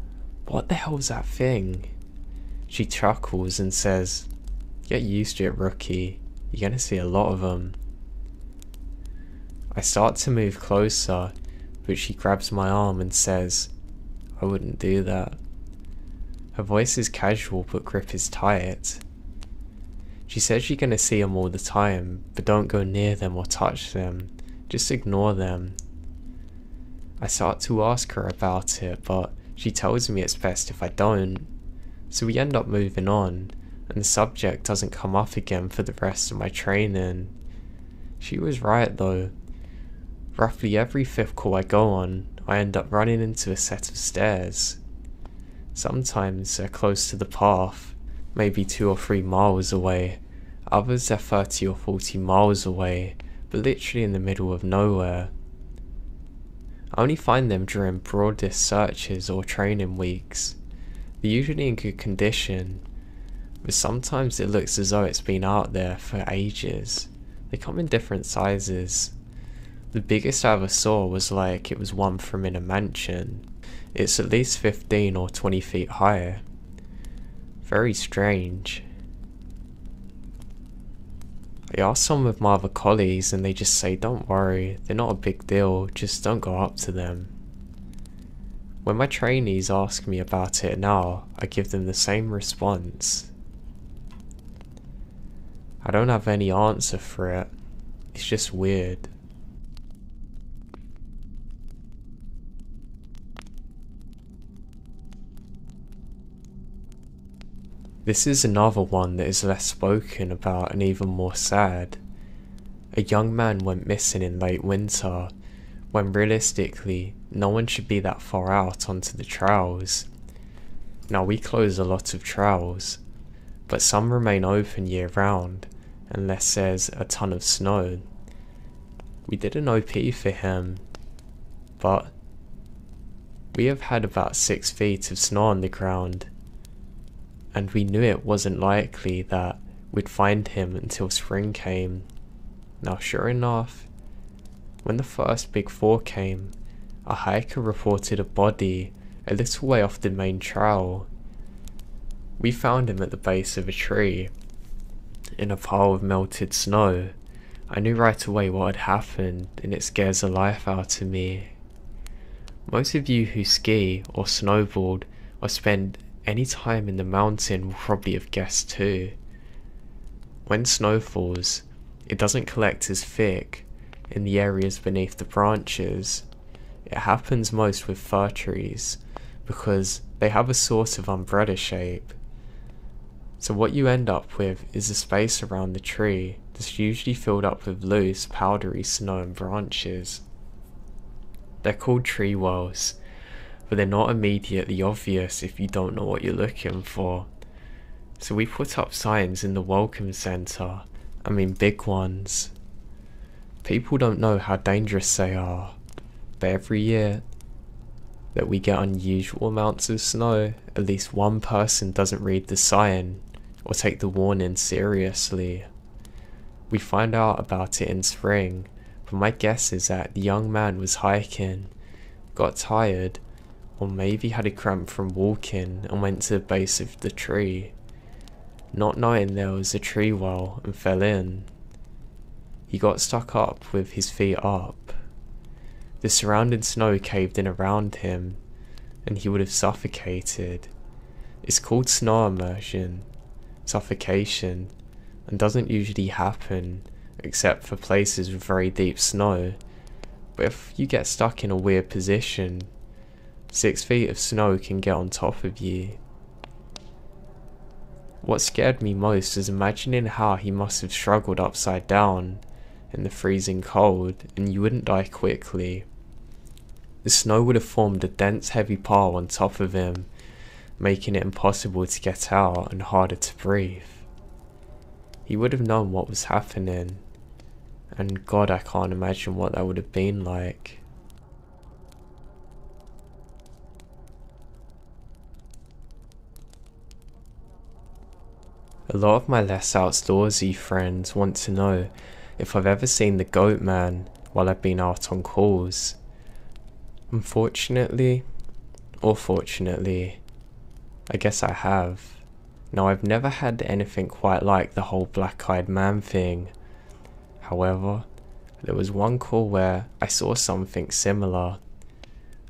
"What the hell's that thing?" She chuckles and says, "Get used to it, rookie. You're gonna see a lot of them." I start to move closer, but she grabs my arm and says, "I wouldn't do that." Her voice is casual, but grip is tight. She says you're gonna see them all the time, but don't go near them or touch them. Just ignore them. I start to ask her about it, but she tells me it's best if I don't. So we end up moving on, and the subject doesn't come up again for the rest of my training. She was right though. Roughly every 5th call I go on, I end up running into a set of stairs. Sometimes they're close to the path, maybe 2 or 3 miles away. Others they're 30 or 40 miles away, but literally in the middle of nowhere. I only find them during broadest searches or training weeks. They're usually in good condition, but sometimes it looks as though it's been out there for ages. They come in different sizes. The biggest I ever saw was like it was one from in a mansion. It's at least 15 or 20 feet high. Very strange. I asked some of my other colleagues and they just say don't worry, they're not a big deal, just don't go up to them. When my trainees ask me about it now, I give them the same response. I don't have any answer for it, it's just weird. This is another one that is less spoken about and even more sad. A young man went missing in late winter when realistically no one should be that far out onto the trails. Now we close a lot of trails, but some remain open year round unless there's a ton of snow. We did an OP for him, but we have had about 6 feet of snow on the ground, and we knew it wasn't likely that we'd find him until spring came. Now sure enough, when the first big thaw came, a hiker reported a body a little way off the main trail. We found him at the base of a tree, in a pile of melted snow. I knew right away what had happened, and it scares the life out of me. Most of you who ski or snowboard or spend any time in the mountain will probably have guessed too. When snow falls, it doesn't collect as thick in the areas beneath the branches. It happens most with fir trees because they have a sort of umbrella shape. So what you end up with is a space around the tree that's usually filled up with loose, powdery snow and branches. They're called tree wells, but they're not immediately obvious if you don't know what you're looking for. So we put up signs in the welcome centre, I mean big ones. People don't know how dangerous they are, but every year that we get unusual amounts of snow, at least one person doesn't read the sign or take the warning seriously. We find out about it in spring, but my guess is that the young man was hiking, got tired, or maybe had a cramp from walking and went to the base of the tree, not knowing there was a tree well, and fell in. He got stuck up with his feet up. The surrounding snow caved in around him, and he would have suffocated. It's called snow immersion, suffocation, and doesn't usually happen except for places with very deep snow. But if you get stuck in a weird position, 6 feet of snow can get on top of you. What scared me most is imagining how he must have struggled upside down in the freezing cold, and you wouldn't die quickly. The snow would have formed a dense heavy pile on top of him, making it impossible to get out and harder to breathe. He would have known what was happening, and God, I can't imagine what that would have been like. A lot of my less outdoorsy friends want to know if I've ever seen the goat man while I've been out on calls. Unfortunately, or fortunately, I guess I have. Now I've never had anything quite like the whole black-eyed man thing. However, there was one call where I saw something similar,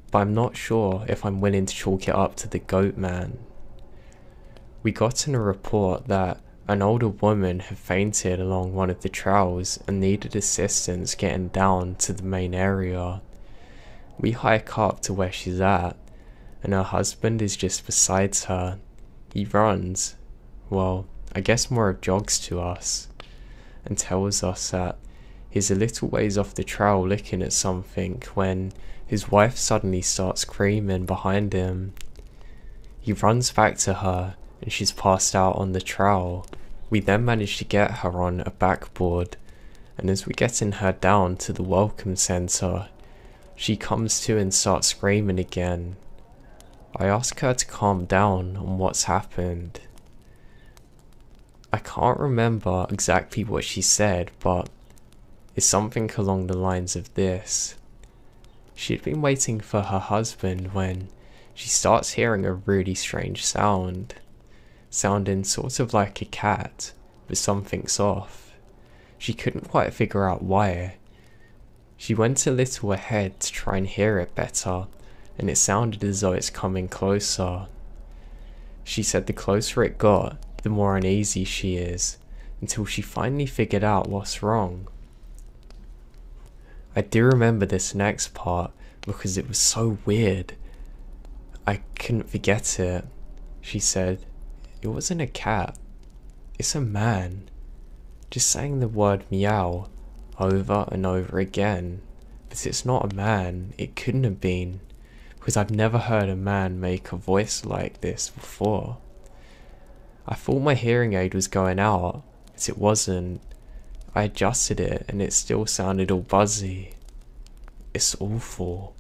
but I'm not sure if I'm willing to chalk it up to the goat man. We got in a report that an older woman had fainted along one of the trails and needed assistance getting down to the main area. We hike up to where she's at, and her husband is just beside her. He runs, well, I guess more of jogs to us, and tells us that he's a little ways off the trail looking at something when his wife suddenly starts screaming behind him. He runs back to her, and she's passed out on the trail. We then manage to get her on a backboard, and as we're getting her down to the welcome centre, she comes to and starts screaming again. I ask her to calm down on what's happened. I can't remember exactly what she said, but it's something along the lines of this. She'd been waiting for her husband when she starts hearing a really strange sound, sounding sort of like a cat, but something's off. She couldn't quite figure out why. She went a little ahead to try and hear it better, and it sounded as though it's coming closer. She said the closer it got, the more uneasy she is, until she finally figured out what's wrong. I do remember this next part because it was so weird. I couldn't forget it. She said, "It wasn't a cat, it's a man," just saying the word meow over and over again for but it's not a man. It couldn't have been, because I've never heard a man make a voice like this before. I thought my hearing aid was going out, but it wasn't. I adjusted it and it still sounded all buzzy. It's awful.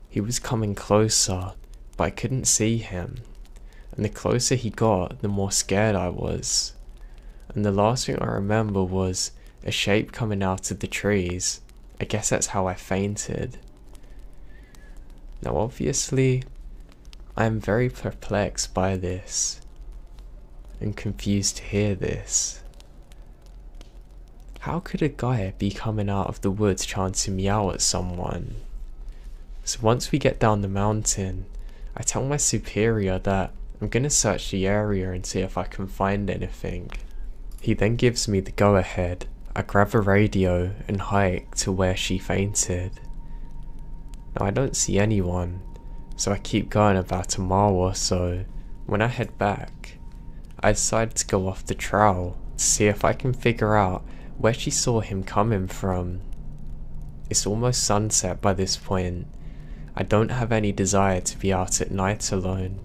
He was coming closer, but I couldn't see him. And the closer he got, the more scared I was. And the last thing I remember was a shape coming out of the trees. I guess that's how I fainted. Now obviously, I am very perplexed by this, and confused to hear this. How could a guy be coming out of the woods trying to meow at someone? So once we get down the mountain, I tell my superior that I'm gonna search the area and see if I can find anything. He then gives me the go ahead. I grab a radio and hike to where she fainted. Now I don't see anyone, so I keep going about a mile or so. When I head back, I decide to go off the trail to see if I can figure out where she saw him coming from. It's almost sunset by this point. I don't have any desire to be out at night alone,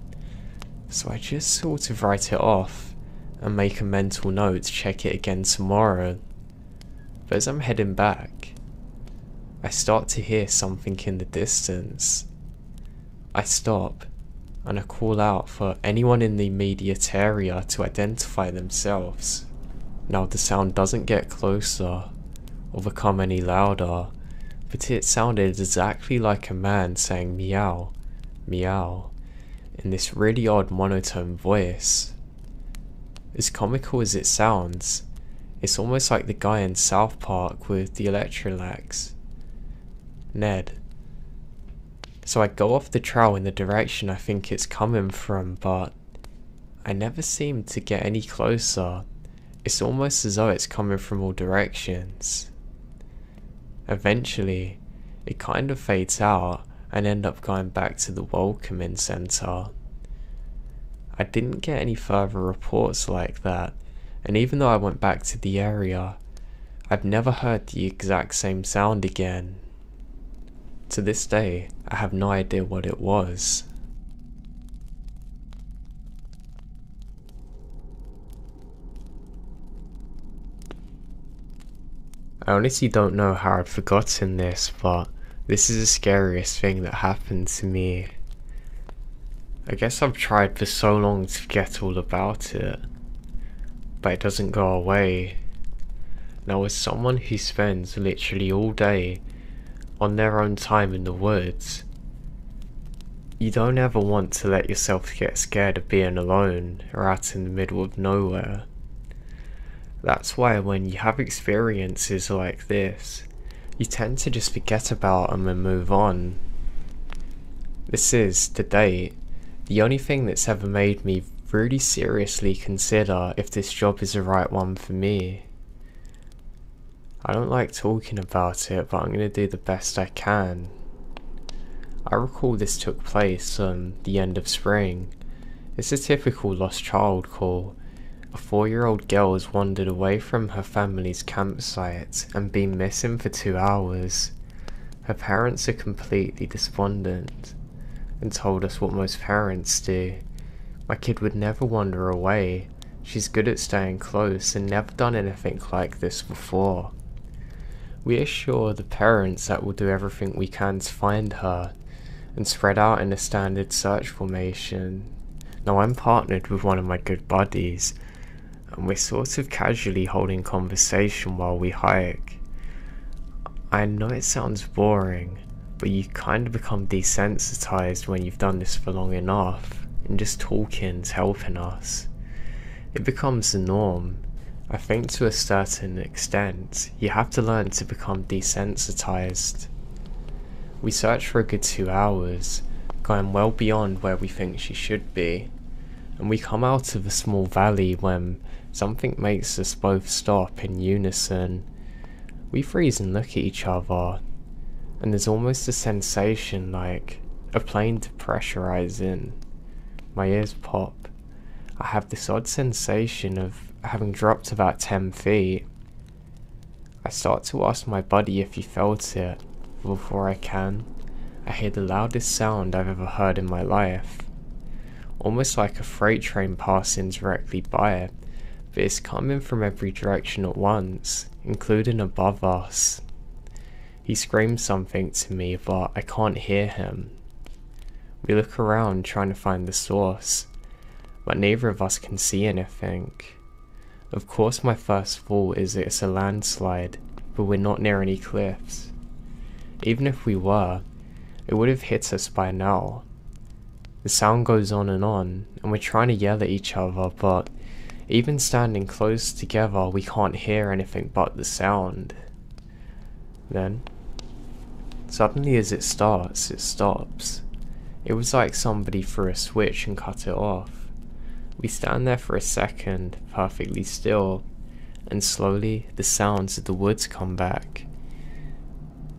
so I just sort of write it off and make a mental note to check it again tomorrow. But as I'm heading back, I start to hear something in the distance. I stop and I call out for anyone in the immediate area to identify themselves. Now the sound doesn't get closer or become any louder, but it sounded exactly like a man saying meow, meow, in this really odd monotone voice. As comical as it sounds, it's almost like the guy in South Park with the Electrolax, Ned. So I go off the trail in the direction I think it's coming from, but I never seem to get any closer. It's almost as though it's coming from all directions. Eventually, it kind of fades out and end up going back to the welcoming center. I didn't get any further reports like that, and even though I went back to the area, I've never heard the exact same sound again. To this day, I have no idea what it was. I honestly don't know how I'd forgotten this, but this is the scariest thing that happened to me. I guess I've tried for so long to forget all about it, but it doesn't go away. Now as someone who spends literally all day on their own time in the woods, you don't ever want to let yourself get scared of being alone or out in the middle of nowhere. That's why when you have experiences like this, you tend to just forget about them and move on. This is, to date, the only thing that's ever made me really seriously consider if this job is the right one for me. I don't like talking about it, but I'm going to do the best I can. I recall this took place on the end of spring. It's a typical lost child call. A 4-year-old girl has wandered away from her family's campsite and been missing for 2 hours. Her parents are completely despondent and told us what most parents do. My kid would never wander away. She's good at staying close and never done anything like this before. We assure the parents that we'll do everything we can to find her and spread out in a standard search formation. Now I'm partnered with one of my good buddies, and we're sort of casually holding conversation while we hike. I know it sounds boring, but you kind of become desensitized when you've done this for long enough, and just talking's helping us. It becomes the norm. I think to a certain extent, you have to learn to become desensitized. We search for a good 2 hours, going well beyond where we think she should be, and we come out of a small valley when something makes us both stop in unison. We freeze and look at each other, and there's almost a sensation like a plane depressurizing. My ears pop. I have this odd sensation of having dropped about 10 feet. I start to ask my buddy if he felt it, before I can, I hear the loudest sound I've ever heard in my life. Almost like a freight train passing directly by it, but it's coming from every direction at once, including above us. He screams something to me, but I can't hear him. We look around trying to find the source, but neither of us can see anything. Of course my first thought is it's a landslide, but we're not near any cliffs. Even if we were, it would have hit us by now. The sound goes on, and we're trying to yell at each other, but even standing close together we can't hear anything but the sound. Then, suddenly as it starts, it stops. It was like somebody threw a switch and cut it off. We stand there for a second, perfectly still, and slowly the sounds of the woods come back.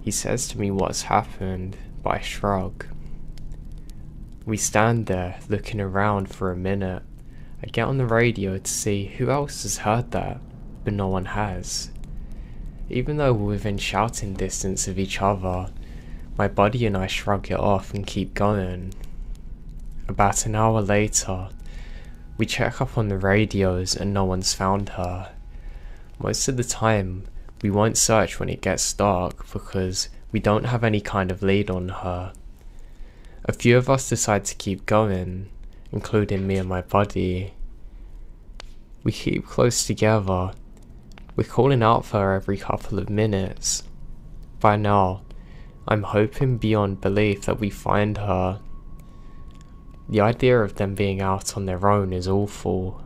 He says to me what's happened, but I shrug. We stand there, looking around for a minute. I get on the radio to see who else has heard that, but no one has. Even though we're within shouting distance of each other, my buddy and I shrug it off and keep going. About an hour later, we check up on the radios and no one's found her. Most of the time, we won't search when it gets dark because we don't have any kind of lead on her. A few of us decide to keep going, including me and my buddy. We keep close together. We're calling out for her every couple of minutes. By now, I'm hoping beyond belief that we find her. The idea of them being out on their own is awful.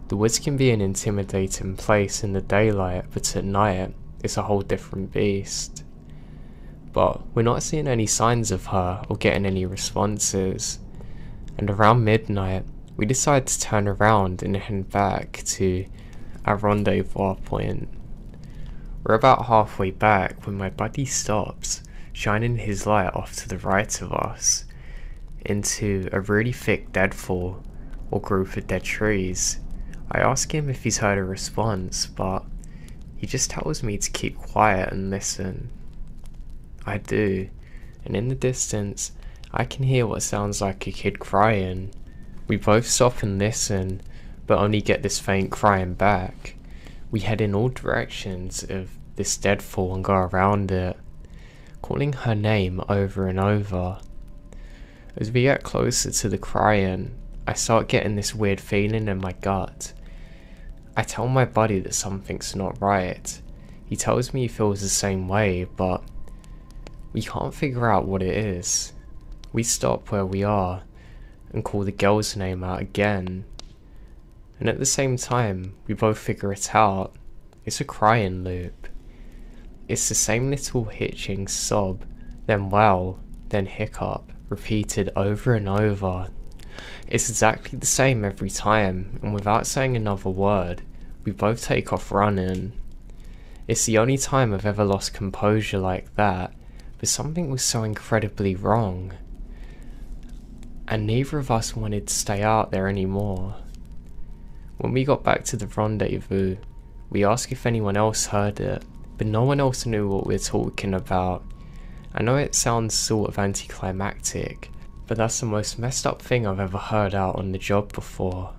The woods can be an intimidating place in the daylight, but at night, it's a whole different beast. But we're not seeing any signs of her or getting any responses. And around midnight, we decide to turn around and head back to our rendezvous point. We're about halfway back when my buddy stops, shining his light off to the right of us, into a really thick deadfall, or group of dead trees. I ask him if he's heard a response, but he just tells me to keep quiet and listen. I do, and in the distance, I can hear what sounds like a kid crying. We both stop and listen, but only get this faint crying back. We head in all directions of this deadfall and go around it, calling her name over and over. As we get closer to the crying, I start getting this weird feeling in my gut. I tell my buddy that something's not right. He tells me he feels the same way, but we can't figure out what it is. We stop where we are and call the girl's name out again. And at the same time, we both figure it out. It's a crying loop. It's the same little hitching sob, then wail, then hiccup, repeated over and over. It's exactly the same every time, and without saying another word, we both take off running. It's the only time I've ever lost composure like that, but something was so incredibly wrong. And neither of us wanted to stay out there anymore. When we got back to the rendezvous, we asked if anyone else heard it, but no one else knew what we're talking about. I know it sounds sort of anticlimactic, but that's the most messed up thing I've ever heard out on the job before.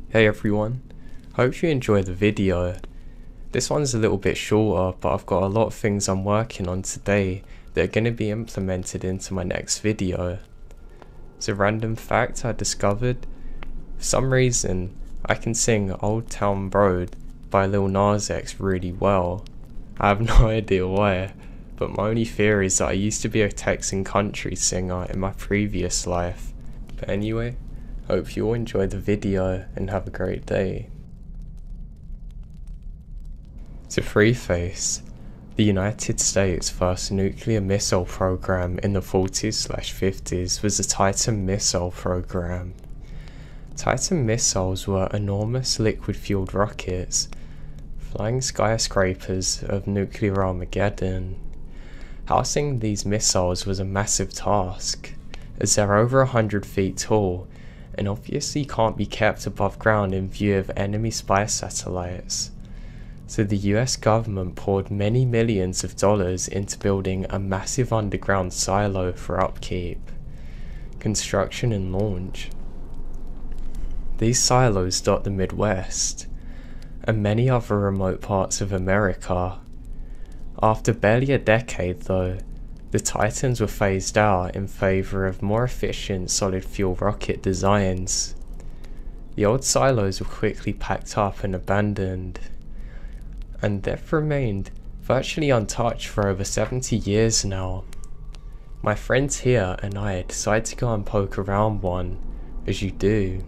Hey everyone, hope you enjoyed the video. This one's a little bit shorter, but I've got a lot of things I'm working on today that are going to be implemented into my next video. It's a random fact I discovered. For some reason, I can sing Old Town Road by Lil Nas X really well. I have no idea why, but my only theory is that I used to be a Texan country singer in my previous life. But anyway, hope you all enjoyed the video and have a great day. To preface, the United States' first nuclear missile program in the 40s/50s was the Titan missile program. Titan missiles were enormous liquid-fueled rockets, flying skyscrapers of nuclear Armageddon. Housing these missiles was a massive task, as they're over 100 feet tall and obviously can't be kept above ground in view of enemy spy satellites. So the US government poured many millions of dollars into building a massive underground silo for upkeep, construction and launch. These silos dot the Midwest and many other remote parts of America. After barely a decade though, the Titans were phased out in favour of more efficient solid fuel rocket designs. The old silos were quickly packed up and abandoned, and they've remained virtually untouched for over 70 years now. My friends here and I decided to go and poke around one, as you do.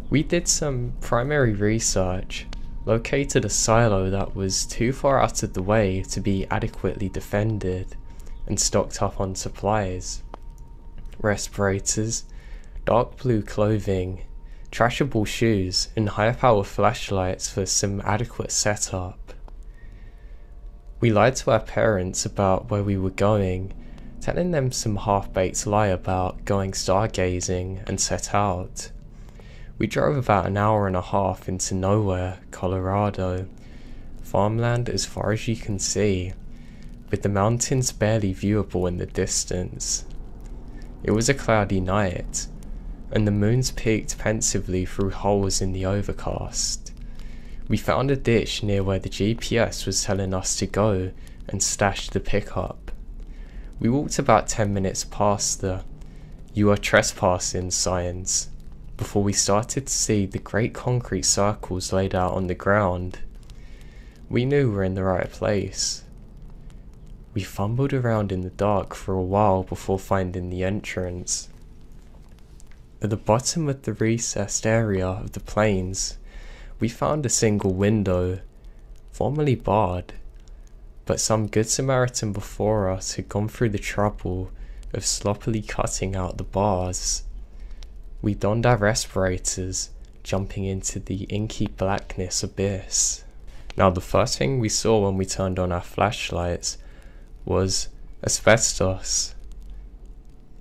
We did some primary research, located a silo that was too far out of the way to be adequately defended, and stocked up on supplies. Respirators, dark blue clothing, trashable shoes, and high power flashlights for some adequate setup. We lied to our parents about where we were going, telling them some half-baked lie about going stargazing, and set out. We drove about an hour and a half into nowhere, Colorado, farmland as far as you can see, with the mountains barely viewable in the distance. It was a cloudy night, and the moons peeked pensively through holes in the overcast. We found a ditch near where the GPS was telling us to go and stashed the pickup. We walked about 10 minutes past the "You are trespassing" signs before we started to see the great concrete circles laid out on the ground. We knew we were in the right place. We fumbled around in the dark for a while before finding the entrance. At the bottom of the recessed area of the plains, we found a single window, formerly barred, but some good Samaritan before us had gone through the trouble of sloppily cutting out the bars. We donned our respirators, jumping into the inky blackness abyss. Now the first thing we saw when we turned on our flashlights was asbestos.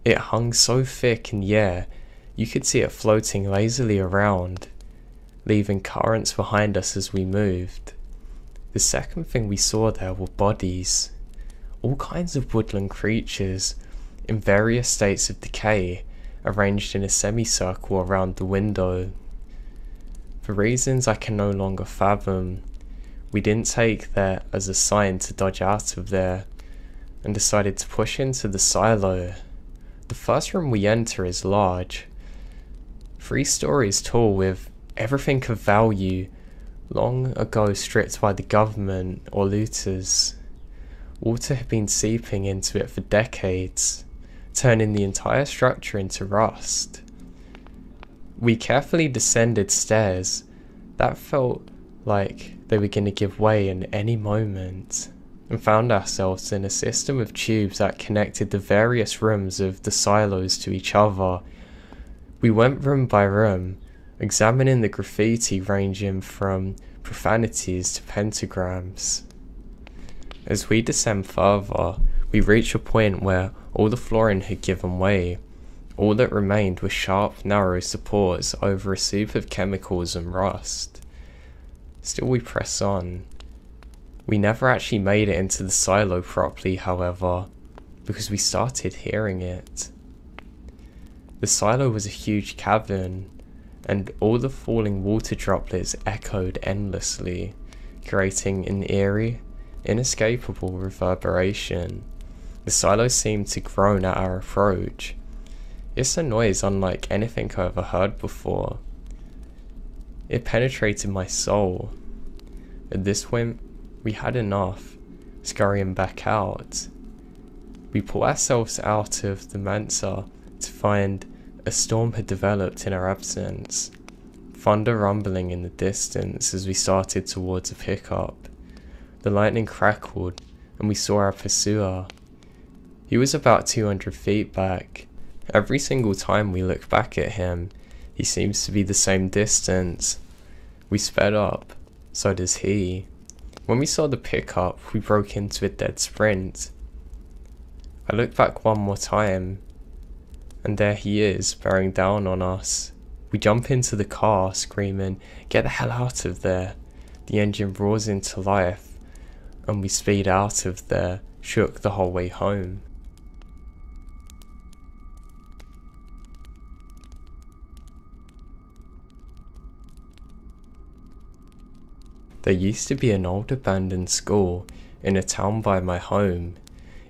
It hung so thick in the air, you could see it floating lazily around, leaving currents behind us as we moved. The second thing we saw there were bodies, all kinds of woodland creatures in various states of decay, arranged in a semicircle around the window. For reasons I can no longer fathom, we didn't take that as a sign to dodge out of there, and decided to push into the silo. The first room we enter is large, 3 stories tall, with everything of value long ago stripped by the government or looters. Water had been seeping into it for decades, turning the entire structure into rust. We carefully descended stairs that felt like they were going to give way in any moment, and found ourselves in a system of tubes that connected the various rooms of the silos to each other. We went room by room, examining the graffiti ranging from profanities to pentagrams. As we descend further, we reach a point where all the flooring had given way. All that remained were sharp, narrow supports over a soup of chemicals and rust. Still we press on. We never actually made it into the silo properly, however, because we started hearing it. The silo was a huge cavern, and all the falling water droplets echoed endlessly, creating an eerie, inescapable reverberation. The silo seemed to groan at our approach. It's a noise unlike anything I ever heard before. It penetrated my soul. At this point, we had enough, scurrying back out. We pull ourselves out of the Mensa to find a storm had developed in our absence, thunder rumbling in the distance as we started towards a pickup. The lightning crackled, and we saw our pursuer. He was about 200 feet back. Every single time we look back at him, he seems to be the same distance. We sped up, so does he. When we saw the pickup, we broke into a dead sprint. I looked back one more time, And there he is, bearing down on us. We jump into the car, screaming, "Get the hell out of there!" The engine roars into life, and we speed out of there, shook the whole way home. There used to be an old abandoned school in a town by my home.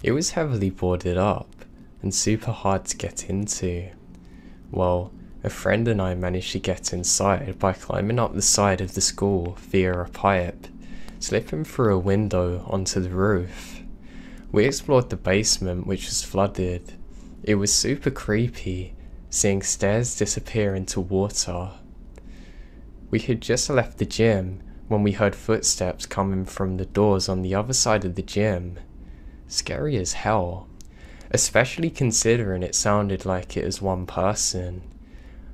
It was heavily boarded up and super hard to get into. Well, a friend and I managed to get inside by climbing up the side of the school via a pipe, slipping through a window onto the roof. We explored the basement, which was flooded. It was super creepy, seeing stairs disappear into water. We had just left the gym when we heard footsteps coming from the doors on the other side of the gym. Scary as hell, especially considering it sounded like it was one person,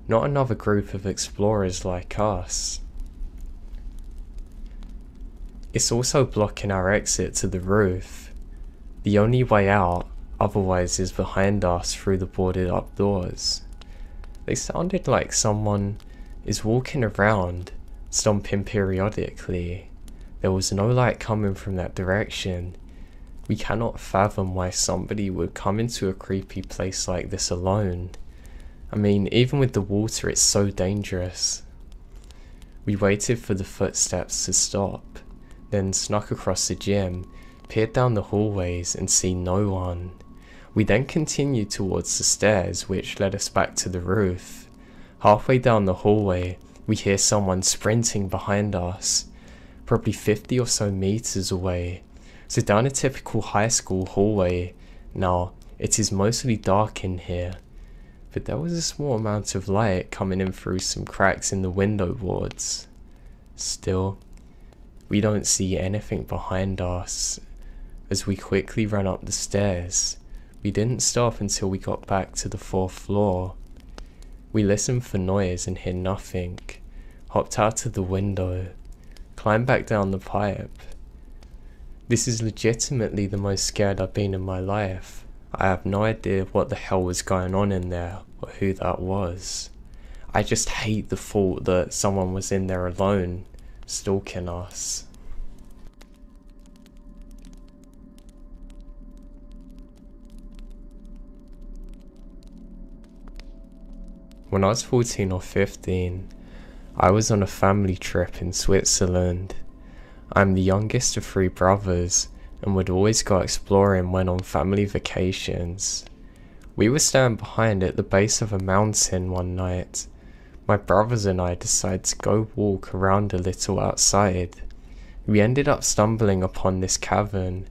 not another group of explorers like us. It's also blocking our exit to the roof. The only way out otherwise is behind us through the boarded up doors. They sounded like someone is walking around, stomping periodically. There was no light coming from that direction. We cannot fathom why somebody would come into a creepy place like this alone. I mean, even with the water, it's so dangerous. We waited for the footsteps to stop, then snuck across the gym, peered down the hallways and see no one. We then continued towards the stairs, which led us back to the roof. Halfway down the hallway, we hear someone sprinting behind us, probably 50 or so meters away. So down a typical high school hallway. Now, it is mostly dark in here, but there was a small amount of light coming in through some cracks in the window boards. Still, we don't see anything behind us. As we quickly ran up the stairs, we didn't stop until we got back to the 4th floor. We listened for noise and hear nothing, hopped out of the window, climbed back down the pipe. This is legitimately the most scared I've been in my life. I have no idea what the hell was going on in there or who that was. I just hate the thought that someone was in there alone, stalking us. When I was 14 or 15, I was on a family trip in Switzerland. I'm the youngest of 3 brothers and would always go exploring when on family vacations. We were standing behind at the base of a mountain one night. My brothers and I decided to go walk around a little outside. We ended up stumbling upon this cavern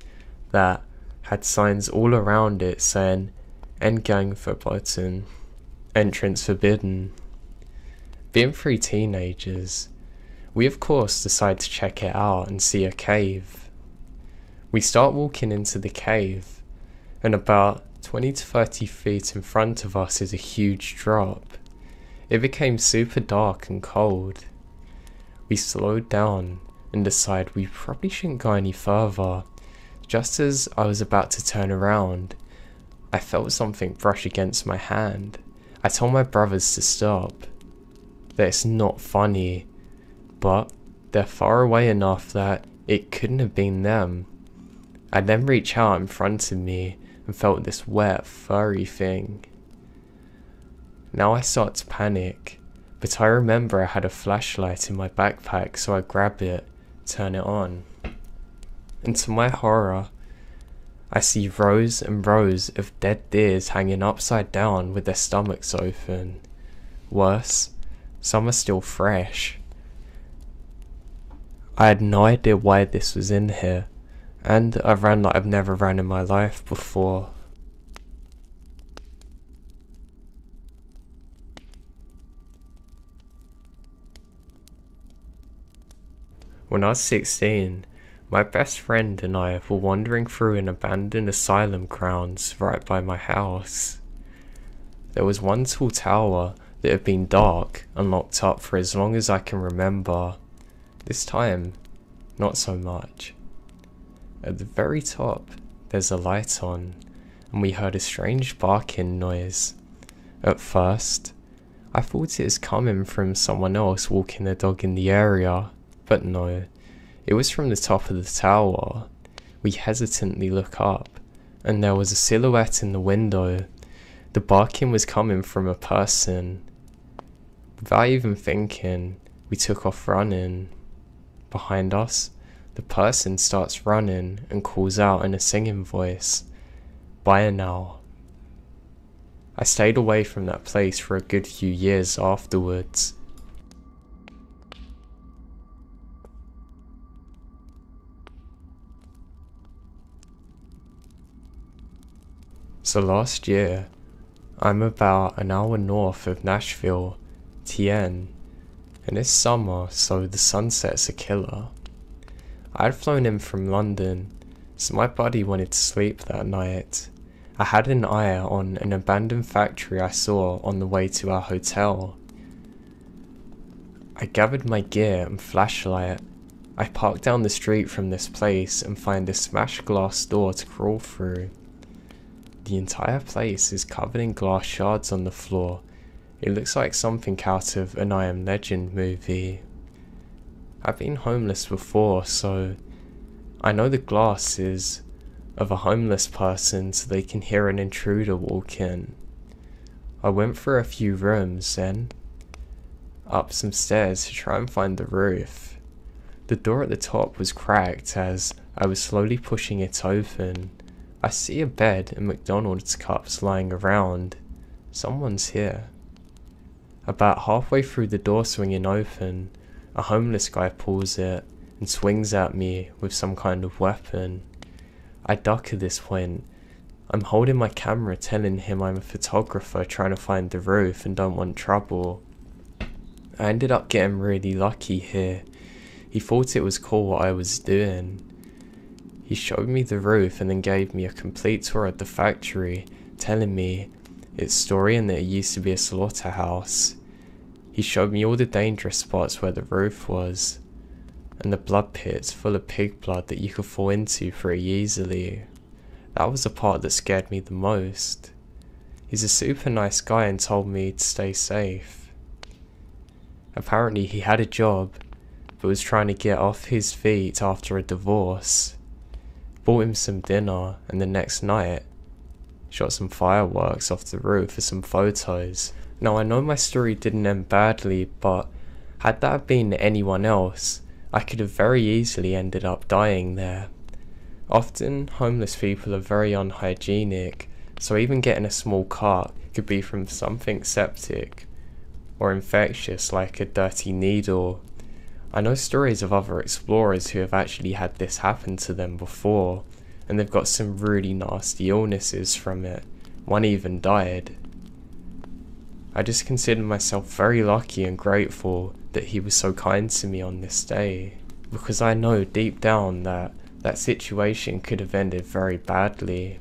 that had signs all around it saying "Eingang verboten," entrance forbidden. Being 3 teenagers, we of course decide to check it out and see a cave. We start walking into the cave, and about 20 to 30 feet in front of us is a huge drop. It became super dark and cold. We slowed down and decided we probably shouldn't go any further. Just as I was about to turn around, I felt something brush against my hand. I told my brothers to stop. That it's not funny, but they're far away enough that it couldn't have been them. I then reached out in front of me and felt this wet, furry thing. Now I start to panic, but I remember I had a flashlight in my backpack, so I grab it, turn it on. And to my horror, I see rows and rows of dead deers hanging upside down with their stomachs open. Worse, some are still fresh. I had no idea why this was in here, and I ran like I've never ran in my life before. When I was 16, my best friend and I were wandering through an abandoned asylum grounds right by my house. There was one tall tower that had been dark and locked up for as long as I can remember. This time, not so much. At the very top, there's a light on, and we heard a strange barking noise. At first, I thought it was coming from someone else walking their dog in the area, but no, it was from the top of the tower. We hesitantly look up, and there was a silhouette in the window. The barking was coming from a person. Without even thinking, we took off running. Behind us, the person starts running and calls out in a singing voice, "Bye now." I stayed away from that place for a good few years afterwards. So last year, I'm about an hour north of Nashville, TN, and it's summer, so the sunset's a killer. I had flown in from London, so my buddy wanted to sleep that night. I had an eye on an abandoned factory I saw on the way to our hotel. I gathered my gear and flashlight. I parked down the street from this place and find a smashed glass door to crawl through. The entire place is covered in glass shards on the floor. It looks like something out of an I Am Legend movie. I've been homeless before, so I know the glass is of a homeless person so they can hear an intruder walk in. I went through a few rooms, then up some stairs to try and find the roof. The door at the top was cracked as I was slowly pushing it open. I see a bed and McDonald's cups lying around. Someone's here. About halfway through the door swinging open, a homeless guy pulls it and swings at me with some kind of weapon. I duck at this point. I'm holding my camera telling him I'm a photographer trying to find the roof and don't want trouble. I ended up getting really lucky here. He thought it was cool what I was doing. He showed me the roof and then gave me a complete tour of the factory, telling me its story and that it used to be a slaughterhouse. He showed me all the dangerous spots where the roof was, and the blood pits full of pig blood that you could fall into pretty easily. That was the part that scared me the most. He's a super nice guy and told me to stay safe. Apparently he had a job, but was trying to get off his feet after a divorce. Bought him some dinner, and the next night, shot some fireworks off the roof for some photos. Now I know my story didn't end badly, but had that been anyone else, I could have very easily ended up dying there. Often, homeless people are very unhygienic, so even getting a small cut could be from something septic or infectious like a dirty needle. I know stories of other explorers who have actually had this happen to them before, and they've got some really nasty illnesses from it. One even died. I just consider myself very lucky and grateful that he was so kind to me on this day, because I know deep down that that situation could have ended very badly.